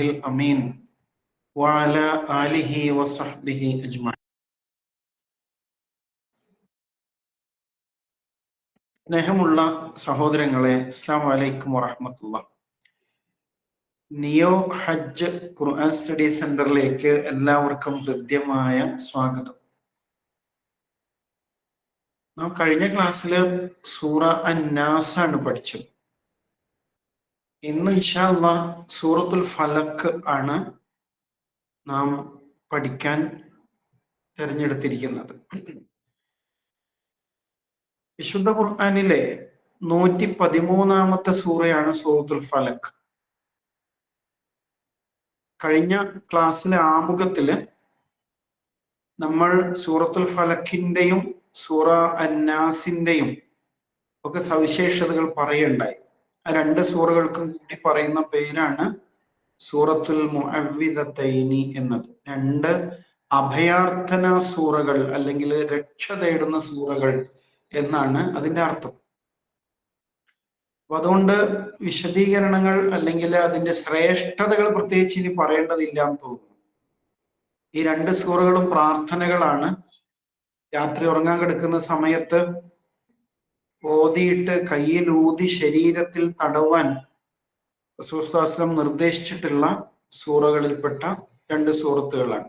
الأمين وعلى آله وصحبه أجمعين. സ്നേഹമുള്ള സഹോദരങ്ങളെ, അസ്സലാമു അലൈക്കും വറഹ്മത്തുള്ളാഹി. നിയോ ഹജ്ജ് ഖുർആൻ സ്റ്റഡി സെന്ററിലേക്ക് എല്ലാവർക്കും ഹൃദ്യമായ സ്വാഗതം. നാം കഴിഞ്ഞ ക്ലാസ്സിൽ സൂറ അൻ-നാസ് ആണ് പഠിച്ചത്. ഇന്ന് ഇൻഷാ അല്ലാഹ് സൂറത്തുൽ ഫലക്ക് ആണ് നാം പഠിക്കാൻ തിരഞ്ഞെടുത്തിരിക്കുന്നത്. വിശുദ്ധ ഖുർആനിലെ 113-ാമത്തെ സൂറയാണ് സൂറത്തുൽ ഫലക്ക്. കഴിഞ്ഞ ക്ലാസ്സിലെ ആമുഖത്തില് നമ്മൾ സൂറത്തുൽ ഫലക്കിന്റെയും സൂറ അന്നാസിന്റെയും ഒക്കെ സവിശേഷതകൾ പറയുണ്ടായി. ആ രണ്ട് സൂറകൾക്കും കൂടി പറയുന്ന പേരാണ് സൂറത്തുൽ മുഅവ്വിദത്തൈനി എന്നത്. രണ്ട് അഭയാർത്ഥന സൂറകൾ അല്ലെങ്കിൽ രക്ഷ തേടുന്ന സൂറകൾ എന്നാണ് അതിന്റെ അർത്ഥം. അപ്പൊ അതുകൊണ്ട് വിശദീകരണങ്ങൾ അല്ലെങ്കിൽ അതിന്റെ ശ്രേഷ്ഠതകൾ പ്രത്യേകിച്ച് ഇനി പറയേണ്ടതില്ല എന്ന് തോന്നുന്നു. ഈ രണ്ട് സൂറകളും പ്രാർത്ഥനകളാണ്. രാത്രി ഉറങ്ങാൻ കിടക്കുന്ന സമയത്ത് ഓതിയിട്ട് കയ്യിലൂതി ശരീരത്തിൽ തടവാൻ റസൂൽ സ്വല്ലല്ലാഹു അലൈഹി വസല്ലം നിർദ്ദേശിച്ചിട്ടുള്ള സൂറകളിൽപ്പെട്ട രണ്ട് സൂറത്തുകളാണ്.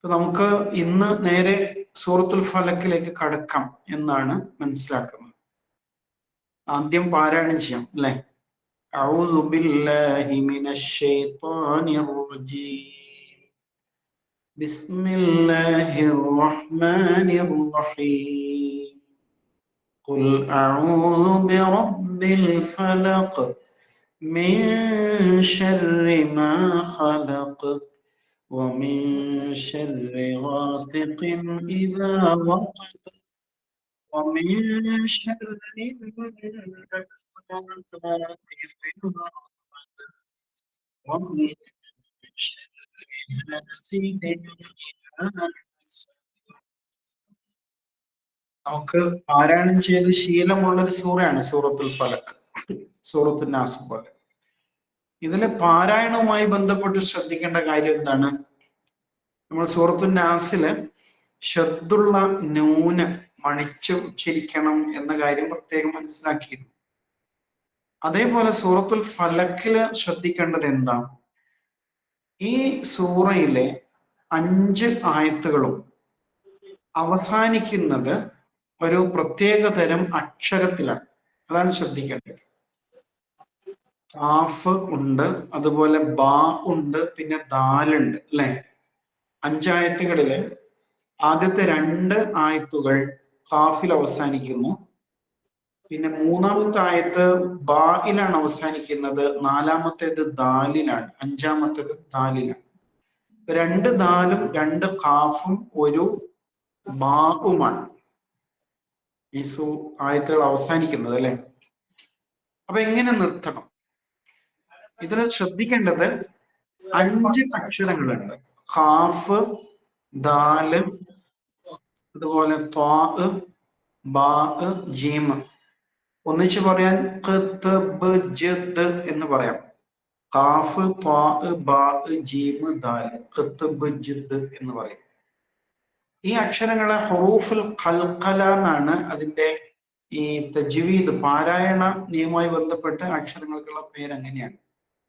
നമുക്ക് ഇന്ന് നേരെ സൂറത്തുൽ ഫലക്കിലേക്ക് കടക്കാം എന്നാണ് മനസ്സിലാക്കുന്നത്. ആദ്യം പാരായണം ചെയ്യാം അല്ലെ? അഊദു ബില്ലാഹി മിനശ് ശൈത്വാനിർ റജീം. ബിസ്മില്ലാഹിർ റഹ്മാനിർ റഹീം. ഖുൽ അഊദു ബിറബ്ബിൽ ഫലഖ് മിൻ ശർരി മാ ഖലഖ് വമിൻ ശർരി ഗാസിഖിൻ ഇദാ വഖബ ومن شر النفاثات في العقد ومن شر حاسد إذا حسد. നമുക്ക് പാരായണം ചെയ്ത് ശീലമുള്ളൊരു സൂറയാണ് സൂറത്തുൽ ഫലക്ക്, സൂറത്തുൽ നാസ് പോലെ. ഇതിലെ പാരായണവുമായി ബന്ധപ്പെട്ട് ശ്രദ്ധിക്കേണ്ട കാര്യം എന്താണ്? നമ്മൾ സൂറത്തുൽ നാസില് ശദ്ദുള്ള നൂന് മണിച്ച് ഉച്ചരിക്കണം എന്ന കാര്യം പ്രത്യേകം മനസ്സിലാക്കിയിരുന്നു. അതേപോലെ സൂറത്തുൽ ഫലക്കില് ശ്രദ്ധിക്കേണ്ടത് എന്താ? ഈ സൂറയിലെ 5 ആയത്തുകളും അവസാനിക്കുന്നത് ഒരു പ്രത്യേക തരം അക്ഷരത്തിലാണ്. അതാണ് ശ്രദ്ധിക്കേണ്ടത്. കാഫ് ഉണ്ട്, അതുപോലെ ബാ ഉണ്ട്, പിന്നെ ദാലുണ്ട് അല്ലെ? 5 ആയത്തുകളില് ആദ്യത്തെ 2 ആയത്തുകൾ ഖാഫിൽ അവസാനിക്കുന്നു. പിന്നെ 3-ാമത്തെ ആയത്ത് ബായിലാണ് അവസാനിക്കുന്നത്. 4-ാമത്തേത് ദാലിലാണ്. 5-ാമത്തേത് ദാലിലാണ്. 2 ദാലും 2 ഖാഫും ഒരു ബാവുമാണ് ഈ ആയത്തുകൾ അവസാനിക്കുന്നത് അല്ലെ? അപ്പൊ എങ്ങനെ നിർത്തണം? ഇതിൽ ശ്രദ്ധിക്കേണ്ടത് 5 അക്ഷരങ്ങളുണ്ട്. ഖാഫ്, ദാല്, അതുപോലെ ത്വാ, ബാ, ജീം. ഒന്നിച്ച് പറയാൻ ഖത്ബ് എന്ന് പറയാം. ഖാഫ്, ത്വാ, ബാ, ജീം, ദാൽ. ഖത്ബ് എന്ന് പറയും. ഈ അക്ഷരങ്ങളെ ഹുറൂഫുൽ ഖൽഖല എന്നാണ് അതിന്റെ ഈ തജ്വീദ് പാരായണ നിയമവുമായി ബന്ധപ്പെട്ട് അക്ഷരങ്ങൾക്കുള്ള പേര് അങ്ങനെയാണ്.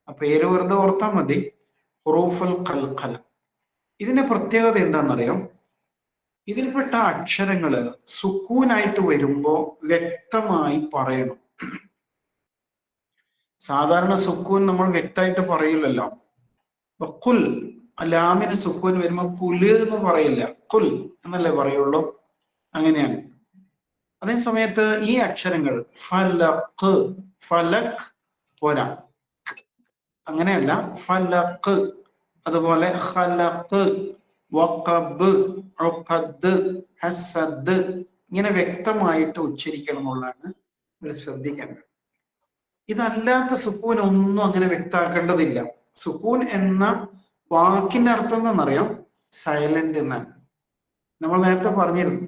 ആ പേര് വെറുതെ ഓർത്താൽ മതി, ഹുറൂഫുൽ ഖൽഖല. ഇതിന്റെ പ്രത്യേകത എന്താണെന്നറിയോ? ഇതിൽപ്പെട്ട അക്ഷരങ്ങള് സുക്കൂനായിട്ട് വരുമ്പോ വ്യക്തമായി പറയണം. സാധാരണ സുക്കൂൻ നമ്മൾ വ്യക്തമായിട്ട് പറയില്ലല്ലോ. കുൽ, ലാമിന് സുക്കൂൻ വരുമ്പോ കുല് എന്ന് പറയില്ല, കുൽ എന്നല്ലേ പറയുള്ളൂ. അങ്ങനെയാണ്. അതേ സമയത്ത് ഈ അക്ഷരങ്ങൾ ഫലഖ്, ഫലക് പോരാ, അങ്ങനെയല്ല. ഫലഖ്, അതുപോലെ ഖലഖ്, വഖബ്, ഉഖദ്, ഹസദ്, ഇങ്ങനെ വ്യക്തമായിട്ട് ഉച്ചരിക്കണം എന്നുള്ളതാണ് ഇത് ശ്രദ്ധിക്കേണ്ടത്. ഇതല്ലാത്ത സുക്കൂൻ ഒന്നും അങ്ങനെ വ്യക്തമാക്കേണ്ടതില്ല. സുക്കൂൻ എന്ന വാക്കിന്റെ അർത്ഥം എന്താണെന്നറിയാം? സൈലന്റ് എന്നാണ്. നമ്മൾ നേരത്തെ പറഞ്ഞിരുന്നു.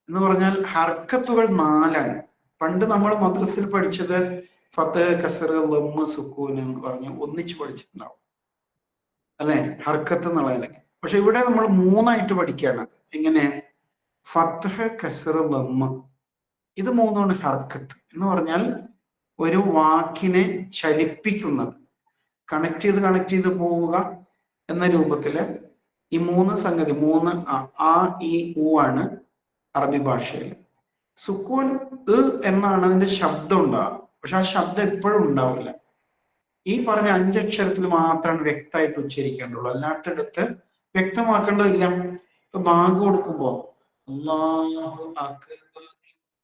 എന്ന് പറഞ്ഞാൽ ഹർക്കത്തുകൾ 4 ആണ്. പണ്ട് നമ്മൾ മദ്രസയിൽ പഠിച്ചത് ഫത്ത്, കസർ, ലമ്മ്, സുക്കൂൻ എന്ന് പറഞ്ഞ് ഒന്നിച്ച് പഠിച്ചിട്ടുണ്ടാവും അല്ലെ, ഹർക്കത്ത് എന്നുള്ളതിനൊക്കെ. പക്ഷെ ഇവിടെ നമ്മൾ മൂന്നായിട്ട് പഠിക്കുകയാണ്. എങ്ങനെ? ഫത്ത്, കസർ, ലമ്മ്, ഇത് മൂന്നാണ് ഹർക്കത്ത് എന്ന് പറഞ്ഞാൽ ഒരു വാക്കിനെ ചലിപ്പിക്കുന്നത്, കണക്ട് ചെയ്ത് പോവുക എന്ന രൂപത്തില് ഈ മൂന്ന് സംഗതി, മൂന്ന് ആ ഈ ഊ ആണ് അറബി ഭാഷയിൽ. സുക്കൂൻ എന്നാണ് അതിന്റെ ശബ്ദം ഉണ്ടാവുക. പക്ഷെ ആ ശബ്ദം എപ്പോഴും ഉണ്ടാവില്ല. ഈ പറഞ്ഞ 5 അക്ഷരത്തിൽ മാത്രമാണ് വ്യക്തമായിട്ട് ഉച്ചരിക്കേണ്ടുള്ളൂ, അല്ലാത്തടത്ത് വ്യക്തമാക്കേണ്ടതില്ല. ഇപ്പൊ ബാങ്ക് കൊടുക്കുമ്പോ അല്ലാഹു അക്ബർ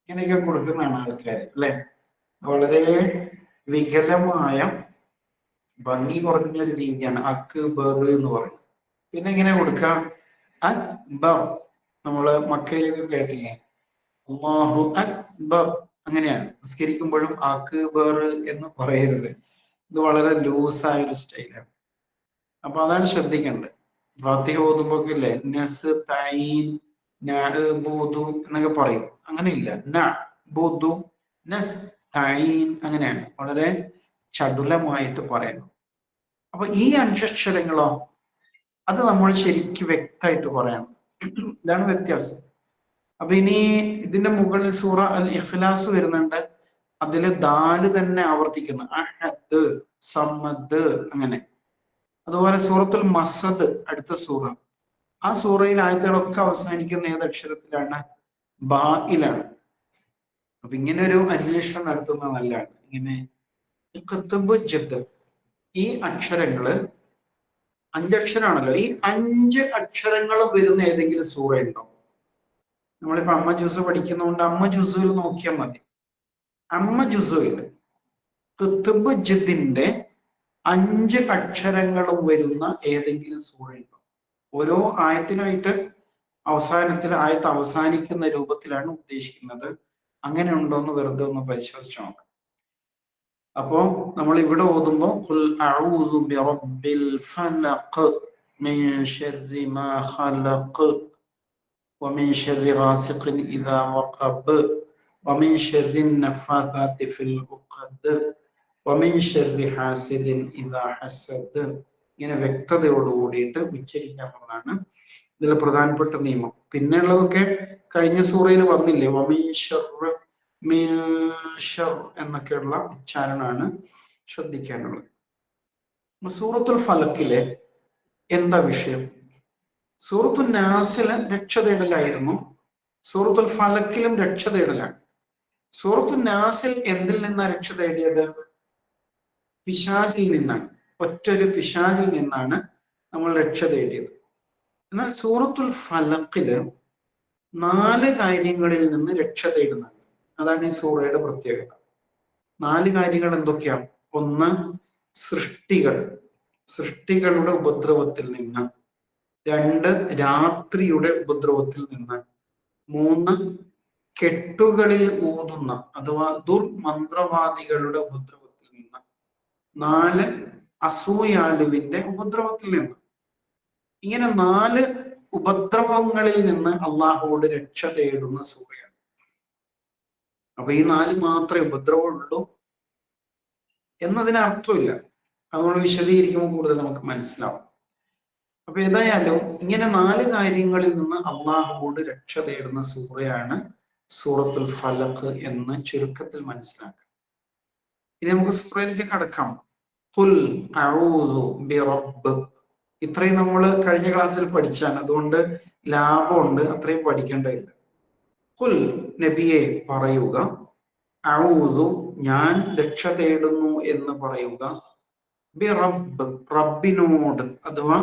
ഇങ്ങനെയൊക്കെ കൊടുക്കുന്നതാണ് ആൾക്കാർ അല്ലെ. വളരെ വികലമായ ഭംഗി കുറഞ്ഞൊരു രീതിയാണ് അക്ബർ എന്ന് പറയും. പിന്നെ എങ്ങനെ കൊടുക്കാം? അക്ബർ. നമ്മള് മക്കയിലൊക്കെ കേട്ടില്ലേ, അല്ലാഹു അക്ബർ. അങ്ങനെയാണ്. നിസ്കരിക്കുമ്പോഴും അക്ബർ എന്ന് പറയരുത്. ഇത് വളരെ ലൂസായ ഒരു സ്റ്റൈലാണ്. അപ്പൊ അതാണ് ശ്രദ്ധിക്കേണ്ടത്. ഫാത്തിഹ ഓതുമ്പോഴൊക്കെ ഇല്ലേ നസ് തൈൻ നഅ്ബുദു എന്നൊക്കെ പറയും. അങ്ങനെയില്ല. നഅ്ബുദു നസ് തൈൻ അങ്ങനെയാണ്. വളരെ ചടുലമായിട്ട് പറയണം. അപ്പൊ ഈ 5 അക്ഷരങ്ങളോ അത് നമ്മൾ ശരിക്കും വ്യക്തമായിട്ട് പറയണം. ഇതാണ് വ്യത്യാസം. അപ്പൊ ഇനി ഇതിന്റെ മുകളിൽ സൂറ അൽ ഇഖ്ലാസ് വരുന്നുണ്ട്. അതില് ദാല് തന്നെ ആവർത്തിക്കുന്നു, അഹദ്, സമദ് അങ്ങനെ. അതുപോലെ സൂറത്തുൽ മസദ്, അടുത്ത സൂറ, ആ സൂറയിൽ ആയത്തുകളൊക്കെ അവസാനിക്കുന്ന ഏത് അക്ഷരത്തിലാണ്? ബായിലാണ്. അപ്പൊ ഇങ്ങനെ ഒരു അന്വേഷണം നടത്തുന്നത് നല്ലതാണ്. ഇങ്ങനെ ഈ അക്ഷരങ്ങള് 5 അക്ഷരമാണല്ലോ, ഈ 5 അക്ഷരങ്ങളും വരുന്ന ഏതെങ്കിലും സൂറ ഉണ്ടോ? നമ്മളിപ്പോ അമ്മ ജുസ് പഠിക്കുന്നതുകൊണ്ട് അമ്മ ജുസുവിൽ നോക്കിയാൽ മതി. അമ്മ ജുസുവിൽ ഖുത്ബ് ജിദ്ദിന്റെ 5 അക്ഷരങ്ങളും വരുന്ന ഏതെങ്കിലും സൂറ ഉണ്ടോ? ഓരോ ആയത്തിനായിട്ട് അവസാനത്തിൽ ആയത്ത് അവസാനിക്കുന്ന രൂപത്തിലാണ് ഉദ്ദേശിക്കുന്നത്. അങ്ങനെ ഉണ്ടോന്ന് വെറുതെ ഒന്ന് പരിശോധിച്ച് നോക്കാം. അപ്പോ നമ്മൾ ഇവിടെ ഓതുമ്പോ ഖുൽ അഊദു ബിറബ്ബിൽ ഫലഖ് മിൻ ശർരി മാ ഖലഖ് വമിൻ ശർരി ഗാസിഖിൻ ഇദാ വഖബ് വമിൻ ശർരി നഫാഥാതി ഫിൽ ഉഖദ് വമിൻ ശർരി ഹാസിദിൻ ഇദാ ഹസദ്. ഇങ്ങനെ വ്യക്തതയോട് കൂടിയിട്ട് ഉച്ചരിക്കാമെന്നാണ് ഇതിൽ പ്രധാനപ്പെട്ട നിയമം. പിന്നെയുള്ളതൊക്കെ കഴിഞ്ഞ സൂറയിൽ വന്നില്ലേ, വമിൻ ശർരി എന്നൊക്കെയുള്ള ഉച്ചാരണമാണ് ശ്രദ്ധിക്കാനുള്ളത്. സൂറത്തുൽ ഫലക്കിലെ എന്താ വിഷയം? സൂറത്തുൽ നാസിലെ രക്ഷ തേടലായിരുന്നു, സൂറത്തുൽ ഫലക്കിലും രക്ഷ തേടലാണ്. സൂറത്തുൽ നാസിൽ എന്തിൽ നിന്നാണ് രക്ഷ തേടിയത്? പിശാചിൽ നിന്നാണ്. ഒറ്റൊരു പിശാചിൽ നിന്നാണ് നമ്മൾ രക്ഷ തേടിയത്. എന്നാൽ സൂറത്തുൽ ഫലക്കില് 4 കാര്യങ്ങളിൽ നിന്ന് രക്ഷ തേടുന്നുണ്ട്. അതാണ് ഈ സൂറയുടെ പ്രത്യേകത. 4 കാര്യങ്ങൾ എന്തൊക്കെയാ? 1, സൃഷ്ടികളുടെ ഉപദ്രവത്തിൽ നിന്ന്. 2, രാത്രിയുടെ ഉപദ്രവത്തിൽ നിന്ന്. 3, കെട്ടുകളിൽ ഊതുന്ന അഥവാ ദുർമന്ത്രവാദികളുടെ ഉപദ്രവത്തിൽ നിന്ന്. 4, അസൂയാലുവിന്റെ ഉപദ്രവത്തിൽ നിന്ന്. ഇങ്ങനെ 4 ഉപദ്രവങ്ങളിൽ നിന്ന് അള്ളാഹുവോട് രക്ഷ തേടുന്ന സൂറയാണ്. അപ്പൊ ഈ 4 മാത്രമേ ഉപദ്രവമുള്ളൂ എന്നതിന് അർത്ഥമില്ല. അതുകൊണ്ട് വിശദീകരിക്കുമ്പോൾ കൂടുതൽ നമുക്ക് മനസ്സിലാവും. അപ്പൊ ഏതായാലും ഇങ്ങനെ 4 കാര്യങ്ങളിൽ നിന്ന് അള്ളാഹുവോട് രക്ഷ തേടുന്ന സൂറയാണ് സൂറത്തുൽ ഫലഖ് എന്ന് ചുരുക്കത്തിൽ മനസ്സിലാക്കാം. ഇനി നമുക്ക് സൂറയിലേക്ക് കടക്കാം. ഖുൽ അഊദു ബിറബ്ബ്. ഇത്രയും നമ്മൾ കഴിഞ്ഞ ക്ലാസ്സിൽ പഠിച്ചാണ്, അതുകൊണ്ട് ലാഭമുണ്ട്, അത്രയും പഠിക്കേണ്ടതില്ല. ഖുൽ നബിയെ പറയുക, അഊദു ഞാൻ രക്ഷ തേടുന്നു എന്ന് പറയുക, ബിറബ്ബ് റബ്ബിനോട് അഥവാ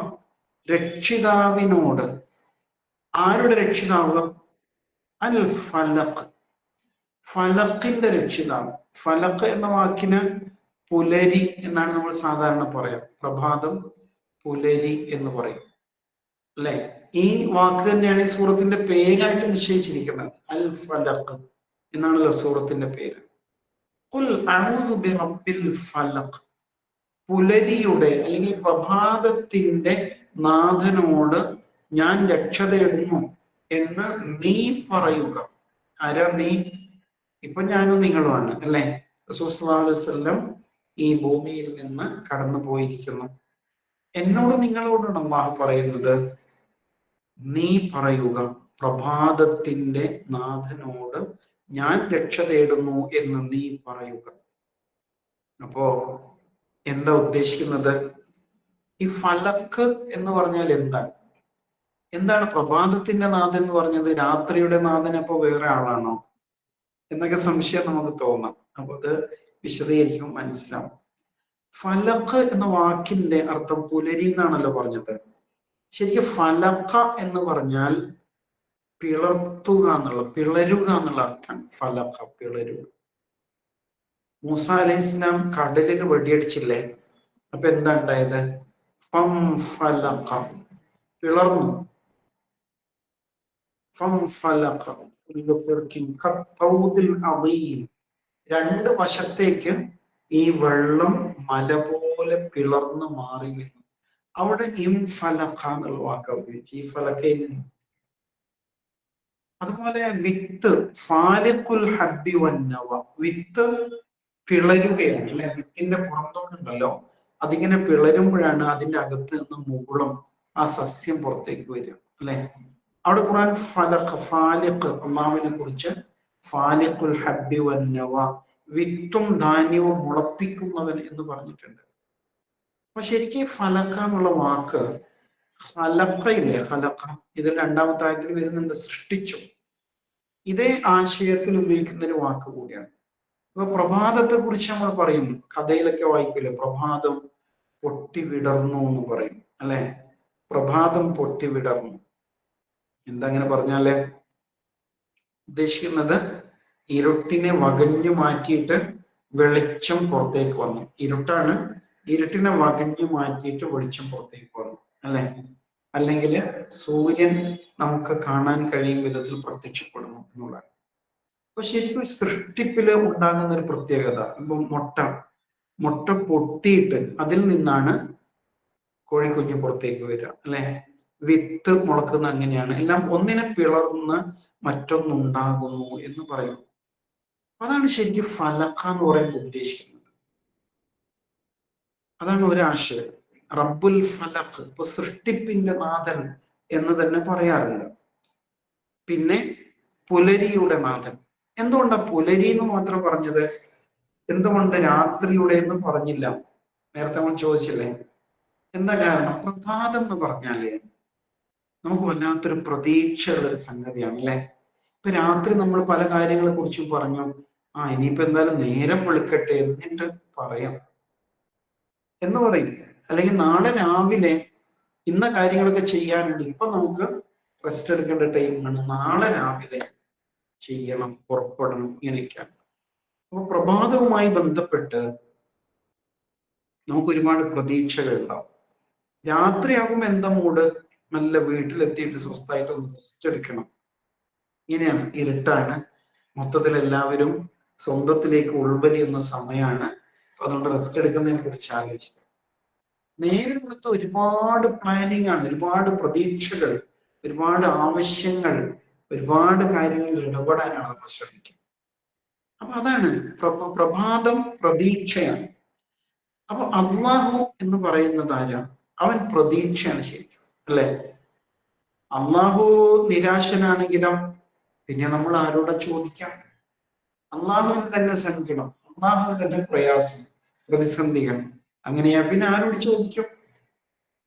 രക്ഷിതാവിനോട്. ആരുടെ രക്ഷിതാവ്? അൽ ഫലഖ്, ഫലഖിന്റെ രക്ഷിതാവ്. ഫലഖ് എന്ന വാക്കിന് പുലരി എന്നാണ് നമ്മൾ സാധാരണ പറയാം. പ്രഭാതം, പുലരി എന്ന് പറയും അല്ലെ. ഈ വാക്ക് തന്നെയാണ് ഈ സൂറത്തിന്റെ പേരായിട്ട് നിശ്ചയിച്ചിരിക്കുന്നത്. അൽ ഫലഖ് എന്നാണല്ലോ സൂറത്തിന്റെ പേര്. ഖുൽ അഊദു ബിറബ്ബിൽ ഫലഖ്, പുലരിയുടെ അല്ലെങ്കിൽ പ്രഭാതത്തിന്റെ നാഥനോട് ഞാൻ രക്ഷ തേടുന്നു എന്ന് നീ പറയുക. ആരാ നീ? ഇപ്പൊ ഞാനും നിങ്ങളുമാണ് അല്ലെ. റസൂൽ സ്വല്ലല്ലാഹു അലൈഹി വസല്ലം ഈ ഭൂമിയിൽ നിന്ന് കടന്നു പോയിരിക്കുന്നു. എന്നോട് നിങ്ങളോടാണ് അല്ലാഹു പറയുന്നത്, നീ പറയുക പ്രഭാതത്തിന്റെ നാഥനോട് ഞാൻ രക്ഷ തേടുന്നു എന്ന് നീ പറയുക. അപ്പോ എന്താ ഉദ്ദേശിക്കുന്നത്? ഈ ഫലക്ക് എന്ന് പറഞ്ഞാൽ എന്താണ്? എന്താണ് പ്രഭാതത്തിന്റെ നാഥൻ എന്ന് പറഞ്ഞത്? രാത്രിയുടെ നാഥൻ അപ്പൊ വേറെ ആളാണോ എന്നൊക്കെ സംശയം നമുക്ക് തോന്നാം. അപ്പൊ അത് വിശദീകരിക്കും, മനസ്സിലാവും. ഫലക്ക് എന്ന വാക്കിന്റെ അർത്ഥം പുലരി എന്നാണല്ലോ പറഞ്ഞത്. ശരിക്കും ഫലക്ക എന്ന് പറഞ്ഞാൽ പിളർത്തുക എന്നുള്ള, പിളരുക എന്നുള്ള അർത്ഥം. ഫലക്ക, പിളരുക. മൂസ അലൈഹിസ്സലാം കടലിന് വെടിയടിച്ചില്ലേ? അപ്പൊ എന്താ ഉണ്ടായത്? ഫലക്ക, പിളർന്നു. രണ്ട് വശത്തേക്ക് ഈ വെള്ളം മല പോലെ പിളർന്ന് മാറി വരുന്നു. അവിടെ ഫലക്ക എന്നുള്ള വാക്ക് ഉപയോഗിച്ചു, ഈ ഫലക്കയിൽ നിന്ന്. അതുപോലെ വിത്ത്, ഫാലിഖുൽ ഹബ്ബി വന്നവ, വിത്ത് പിളരുകയാണ് അല്ലെ? വിത്തിന്റെ പുറന്തോടുണ്ടല്ലോ, അതിങ്ങനെ പിളരുമ്പോഴാണ് അതിന്റെ അകത്ത് നിന്ന് മുകുളം, ആ സസ്യം പുറത്തേക്ക് വരിക അല്ലെ? അവിടെ ഖുർആൻ ഫലഖ്, ഫാലിഖ്, അല്ലാഹുവിനെ കുറിച്ച് ഫാലിഖുൽ ഹബ്ബി വന്നവ, വിത്തും ധാന്യവും മുളപ്പിക്കുന്നവൻ എന്ന് പറഞ്ഞിട്ടുണ്ട്. അപ്പൊ ശരിക്കും ഫലക്ക എന്നുള്ള വാക്ക് ഖലഖയില്ലേ, ഖലഖ, ഇതിൽ രണ്ടാമത്തെ ആയത്തിൽ വരുന്നുണ്ട്, സൃഷ്ടിച്ചു. ഇതേ ആശയത്തിൽ ഉപയോഗിക്കുന്ന ഒരു വാക്ക് കൂടിയാണ്. അപ്പൊ പ്രഭാതത്തെ കുറിച്ച് നമ്മൾ പറയും, കഥയിലൊക്കെ വായിക്കില്ലേ, പ്രഭാതം പൊട്ടി വിടർന്നു എന്ന് പറയും അല്ലെ? പ്രഭാതം പൊട്ടി വിടർന്നു. എന്താ അങ്ങനെ പറഞ്ഞാല് ഉദ്ദേശിക്കുന്നത്? ഇരുട്ടിനെ വകഞ്ഞു മാറ്റിയിട്ട് വെളിച്ചം പുറത്തേക്ക് വന്നു. ഇരുട്ടാണ്, ഇരുട്ടിനെ വകഞ്ഞു മാറ്റിയിട്ട് വെളിച്ചം പുറത്തേക്ക് വന്നു അല്ലെ? അല്ലെങ്കിൽ സൂര്യൻ നമുക്ക് കാണാൻ കഴിയും വിധത്തിൽ പ്രത്യക്ഷപ്പെടുന്നു എന്നുള്ളതാണ്. അപ്പൊ ശരിക്കും സൃഷ്ടിപ്പില് ഉണ്ടാകുന്ന ഒരു പ്രത്യേകത, ഇപ്പൊ മുട്ട പൊട്ടിയിട്ട് അതിൽ നിന്നാണ് കോഴിക്കുഞ്ഞ് പുറത്തേക്ക് വരിക അല്ലെ? വിത്ത് മുളക്കുന്ന അങ്ങനെയാണ്. എല്ലാം ഒന്നിനെ പിളർന്ന് മറ്റൊന്നുണ്ടാകുന്നു എന്ന് പറയും. അതാണ് ശരിക്കും ഫലക്ക എന്ന് പറയുമ്പോൾ ഉദ്ദേശിക്കുന്നത്. അതാണ് ഒരാശയം. റബ്ബുൽ ഫലഖ്, ഇപ്പൊ സൃഷ്ടിപ്പിന്റെ നാഥൻ എന്ന് തന്നെ പറയാറുണ്ട്. പിന്നെ പുലരിയുടെ നാഥൻ. എന്തുകൊണ്ടാ പുലരി എന്ന് മാത്രം പറഞ്ഞത്? എന്തുകൊണ്ട് രാത്രിയുടെ എന്ന് പറഞ്ഞില്ല? നേരത്തെ നമ്മൾ ചോദിച്ചില്ലേ, എന്താ കാരണം? പ്രഭാതം എന്ന് പറഞ്ഞാലേ നമുക്ക് വല്ലാത്തൊരു പ്രതീക്ഷയുള്ള ഒരു സംഗതിയാണ് അല്ലെ? ഇപ്പൊ രാത്രി നമ്മൾ പല കാര്യങ്ങളെ കുറിച്ചും പറഞ്ഞു, ഇനിയിപ്പോ എന്തായാലും നേരം വെളുക്കട്ടെ എന്നിട്ട് പറയാം എന്ന് പറയും. അല്ലെങ്കിൽ നാളെ രാവിലെ ഇന്ന കാര്യങ്ങളൊക്കെ ചെയ്യാനുണ്ട്, ഇപ്പൊ നമുക്ക് റെസ്റ്റ് എടുക്കേണ്ട ടൈമാണ്, നാളെ രാവിലെ ചെയ്യണം, പുറപ്പെടണം, ഇങ്ങനെയൊക്കെയാണ്. അപ്പൊ പ്രഭാതവുമായി ബന്ധപ്പെട്ട് നമുക്ക് ഒരുപാട് പ്രതീക്ഷകൾ ഉണ്ടാവും. രാത്രിയാകുമ്പോൾ എന്താ മൂഡ്? നല്ല വീട്ടിലെത്തിയിട്ട് സ്വസ്ഥമായിട്ട് ഒന്ന് റെസ്റ്റ് എടുക്കണം. ഇങ്ങനെയാണ്, ഇരുട്ടാണ്, മൊത്തത്തിൽ എല്ലാവരും സ്വന്തത്തിലേക്ക് ഉൾവലിയുന്ന സമയമാണ്. അതുകൊണ്ട് റെസ്റ്റ് എടുക്കുന്നതിനെ കുറിച്ച് ആലോചിച്ചു. നേരെ കൊടുത്ത ഒരുപാട് പ്ലാനിങ് ആണ്, ഒരുപാട് പ്രതീക്ഷകൾ, ഒരുപാട് ആവശ്യങ്ങൾ, ഒരുപാട് കാര്യങ്ങളിൽ ഇടപെടാനാണ് നമ്മൾ ശ്രമിക്കുന്നത്. അപ്പൊ അതാണ് പ്രഭാതം, പ്രതീക്ഷയാണ്. അപ്പൊ അള്ളാഹു എന്ന് പറയുന്നത് ആരാ? അവൻ പ്രതീക്ഷയാണ് ശരിക്കും അല്ലെ? അള്ളാഹു നിരാശനാണെങ്കിലോ പിന്നെ നമ്മൾ ആരോടെ ചോദിക്കാം? അള്ളാഹുവിന് തന്നെ സങ്കടം, അള്ളാഹുവിന് തന്നെ പ്രയാസം, പ്രതിസന്ധികൾ, അങ്ങനെയാ പിന്നെ ആരോട് ചോദിക്കും?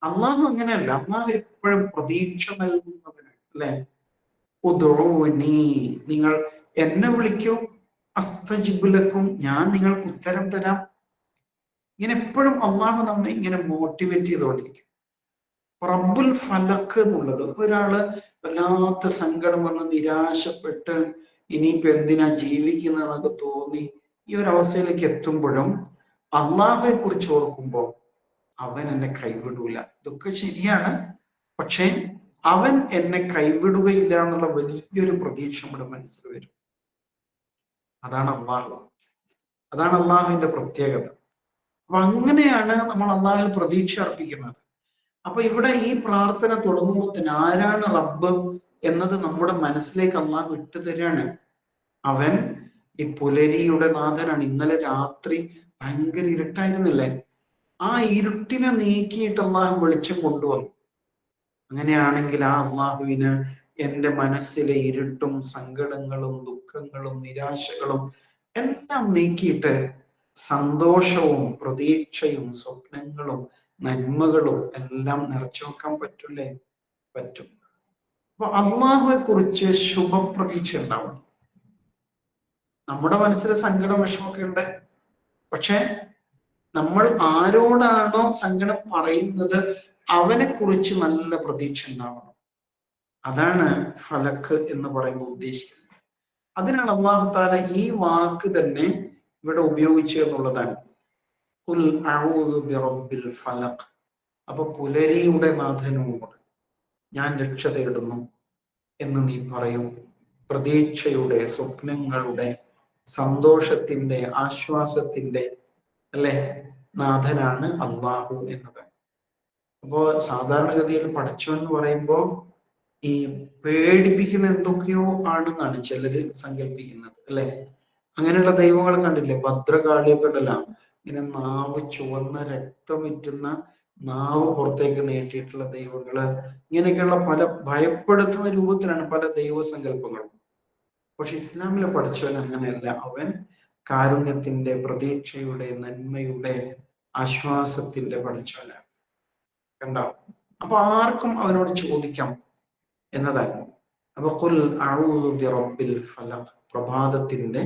അള്ളാഹു അങ്ങനെയല്ല, അള്ളാഹു എപ്പോഴും പ്രതീക്ഷ നൽകുന്നവനാണ് അല്ലെ? ഉദ്ഉനി, നിങ്ങൾ എന്നെ വിളിക്കൂ, അസ്തജിബ്, ഞാൻ നിങ്ങൾക്ക് ഉത്തരം തരാം. ഇങ്ങനെ എപ്പോഴും അള്ളാഹു നമ്മെ ഇങ്ങനെ മോട്ടിവേറ്റ് ചെയ്തുകൊണ്ടിരിക്കും. റബ്ബുൽ ഫലക്ക് എന്നുള്ളത്, ഒരാള് വല്ലാത്ത സങ്കടം വന്ന് നിരാശപ്പെട്ട് ഇനിയിപ്പോ എന്തിനാ ജീവിക്കുന്നതെന്നൊക്കെ തോന്നി ഈ ഒരു അവസ്ഥയിലേക്ക് എത്തുമ്പോഴും അള്ളാഹുവെ കുറിച്ച് ഓർക്കുമ്പോൾ അവൻ എന്നെ കൈവിടൂല. ഇതൊക്കെ ശരിയാണ്, പക്ഷേ അവൻ എന്നെ കൈവിടുകയില്ല എന്നുള്ള വലിയൊരു പ്രതീക്ഷ നമ്മുടെ മനസ്സിൽ വരും. അതാണ് അള്ളാഹു, അതാണ് അള്ളാഹുവിന്റെ പ്രത്യേകത. അപ്പൊ അങ്ങനെയാണ് നമ്മൾ അള്ളാഹുവിൽ പ്രതീക്ഷ അർപ്പിക്കുന്നത്. അപ്പൊ ഇവിടെ ഈ പ്രാർത്ഥന തുടങ്ങുമ്പോൾ തന്നെ ആരാണ് റബ്ബ് എന്നത് നമ്മുടെ മനസ്സിലേക്ക് അള്ളാഹു ഇട്ടു തരാണ്. അവൻ ഈ പുലരിയുടെ നാഥനാണ്. ഇന്നലെ രാത്രി ഭയങ്കര ഇരുട്ടായിരുന്നില്ലേ? ആ ഇരുട്ടിനെ നീക്കിയിട്ട് അള്ളാഹു വെളിച്ചം കൊണ്ടുവന്നു. അങ്ങനെയാണെങ്കിൽ ആ അള്ളാഹുവിന് എൻ്റെ മനസ്സിലെ ഇരുട്ടും സങ്കടങ്ങളും ദുഃഖങ്ങളും നിരാശകളും എല്ലാം നീക്കിയിട്ട് സന്തോഷവും പ്രതീക്ഷയും സ്വപ്നങ്ങളും നന്മകളും എല്ലാം നിറച്ചു വെക്കാൻ പറ്റൂലേ? പറ്റും. അപ്പൊ അള്ളാഹുവെ കുറിച്ച് ശുഭപ്രതീക്ഷ ഉണ്ടാവണം. നമ്മുടെ മനസ്സിൽ സങ്കടം വിഷമൊക്കെ ഉണ്ട്. പക്ഷെ നമ്മൾ ആരോടാണോ സങ്കടം പറയുന്നത് അവനെ കുറിച്ച് നല്ല പ്രതീക്ഷ ഉണ്ടാവണം. അതാണ് ഫലക്ക് എന്ന് പറയുമ്പോൾ ഉദ്ദേശിക്കുന്നത്. അതിനാണ് അള്ളാഹു താല ഈ വാക്ക് തന്നെ ഇവിടെ ഉപയോഗിച്ചു എന്നുള്ളതാണ്. ഖുൽ അഊദു ബിറബ്ബിൽ ഫലഖ്. അപ്പൊ പുലരിയുടെ നാഥനോട് ഞാൻ രക്ഷ തേടുന്നു എന്ന് നീ പറയും. പ്രതീക്ഷയുടെ, സ്വപ്നങ്ങളുടെ, സന്തോഷത്തിന്റെ, ആശ്വാസത്തിന്റെ അല്ലെ നാഥനാണ് അള്ളാഹു എന്നത്. അപ്പോ സാധാരണഗതിയിൽ പടച്ചോൻ എന്ന് പറയുമ്പോൾ ഈ പേടിപ്പിക്കുന്ന എന്തൊക്കെയോ ആണെന്നാണ് ചിലര് സങ്കല്പിക്കുന്നത് അല്ലെ. അങ്ങനെയുള്ള ദൈവങ്ങൾ കണ്ടില്ലേ? ഭദ്രകാളിയൊക്കെ ഉണ്ടല്ലോ, ഇങ്ങനെ നാവ് ചുവന്ന രക്തം ഇറ്റുന്ന നാവ് പുറത്തേക്ക് നീട്ടിയിട്ടുള്ള ദൈവങ്ങള്, ഇങ്ങനെയൊക്കെയുള്ള പല ഭയപ്പെടുത്തുന്ന രൂപത്തിലാണ് പല ദൈവസങ്കല്പങ്ങളും. പക്ഷെ ഇസ്ലാമിലെ പഠിച്ചവൻ അങ്ങനെയല്ല. അവൻ കാരുണ്യത്തിന്റെ, പ്രതീക്ഷയുടെ, നന്മയുടെ, ആശ്വാസത്തിന്റെ പഠിച്ചവനാണ്. കണ്ടോ? അപ്പൊ ആർക്കും അവനോട് ചോദിക്കാം എന്നതാണ്. അപ്പൊ ഖുൽ അഊദു ബിറബ്ബിൽ ഫലഖ്, പ്രഭാതത്തിന്റെ,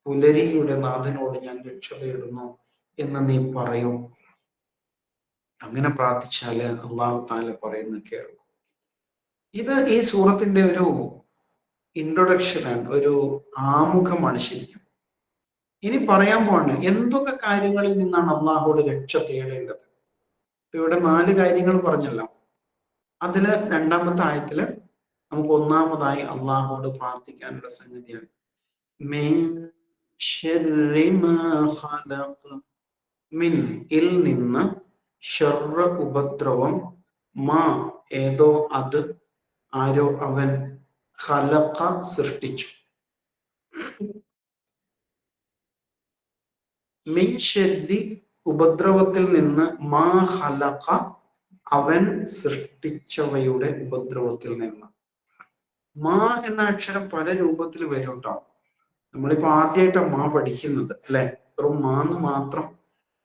പുലരിയുടെ നാഥനോട് ഞാൻ രക്ഷ തേടുന്നു എന്ന് നീ പറയൂ. അങ്ങനെ പ്രാർത്ഥിച്ചാല് അള്ളാഹു താല പറയുന്ന കേൾക്കും. ഇത് ഈ സൂറത്തിന്റെ ഒരു ഇൻട്രൊഡക്ഷനാണ്, ഒരു ആമുഖമാണ് ശരിക്കും. ഇനി പറയാൻ പോവാണ് എന്തൊക്കെ കാര്യങ്ങളിൽ നിന്നാണ് അള്ളാഹുவோട് രക്ഷ തേടേണ്ടത്. ഇവിടെ 4 കാര്യങ്ങൾ പറഞ്ഞല്ലോ. അതില് രണ്ടാമത്തെ ആയത്തില് നമുക്ക് ഒന്നാമതായി അള്ളാഹുവോട് പ്രാർത്ഥിക്കാനുള്ള സംഗതിയാണ് മിൻ ശർരി മാ ഖലഖ്. മിൻ ഇൽ നിന്ന്, ഷർറ ഉപദ്രവം, മാ ഏതോ അത്, ആരോ അവൻ, ഖലഖ സൃഷ്ടിച്ചു. മിൻ ശർരി ഉപദ്രവത്തിൽ നിന്ന്, മാ ഖലഖ അവൻ സൃഷ്ടിച്ചവയുടെ ഉപദ്രവത്തിൽ നിന്ന്. മാ എന്ന അക്ഷരം പല രൂപത്തിൽ വരും കേട്ടോ. നമ്മളിപ്പോ ആദ്യമായിട്ടാണ് മാ പഠിക്കുന്നത് അല്ലെ. വെറും മാന്ന് മാത്രം.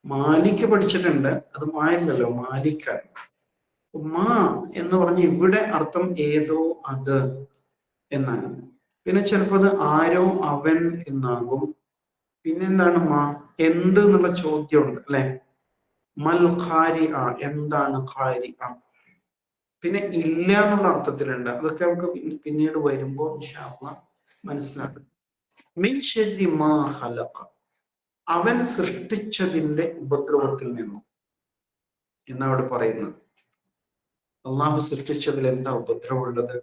മാലിക്ക് പഠിച്ചിട്ടുണ്ട്, അത് മായല്ലല്ലോ, മാലിക്കാണ്. മാ എന്ന് പറഞ്ഞ ഇവിടെ അർത്ഥം ഏതോ അത് എന്നാണ്. പിന്നെ ചിലപ്പോൾ അത് ആരോ അവൻ എന്നാകും. പിന്നെന്താണ് മാ? എന്ത് എന്നുള്ള ചോദ്യമുണ്ട് അല്ലെ. മൽ ഖാരി ആ, എന്താണ് ഖാരി ആ. പിന്നെ ഇല്ല എന്നുള്ള അർത്ഥത്തിലുണ്ട്. അതൊക്കെ നമുക്ക് പിന്നീട് വരുമ്പോൾ ഇൻഷാ അല്ലാഹ് മനസ്സിലാക്കും. മിൻ ശർരി മാ ഖലഖ, അവൻ സൃഷ്ടിച്ചതിന്റെ ഉപദ്രവത്തിൽ നിന്നും എന്നവിടെ പറയുന്നത്. അള്ളാഹു സൃഷ്ടിച്ചതിൽ എന്താ ഉപദ്രവമുള്ളത്?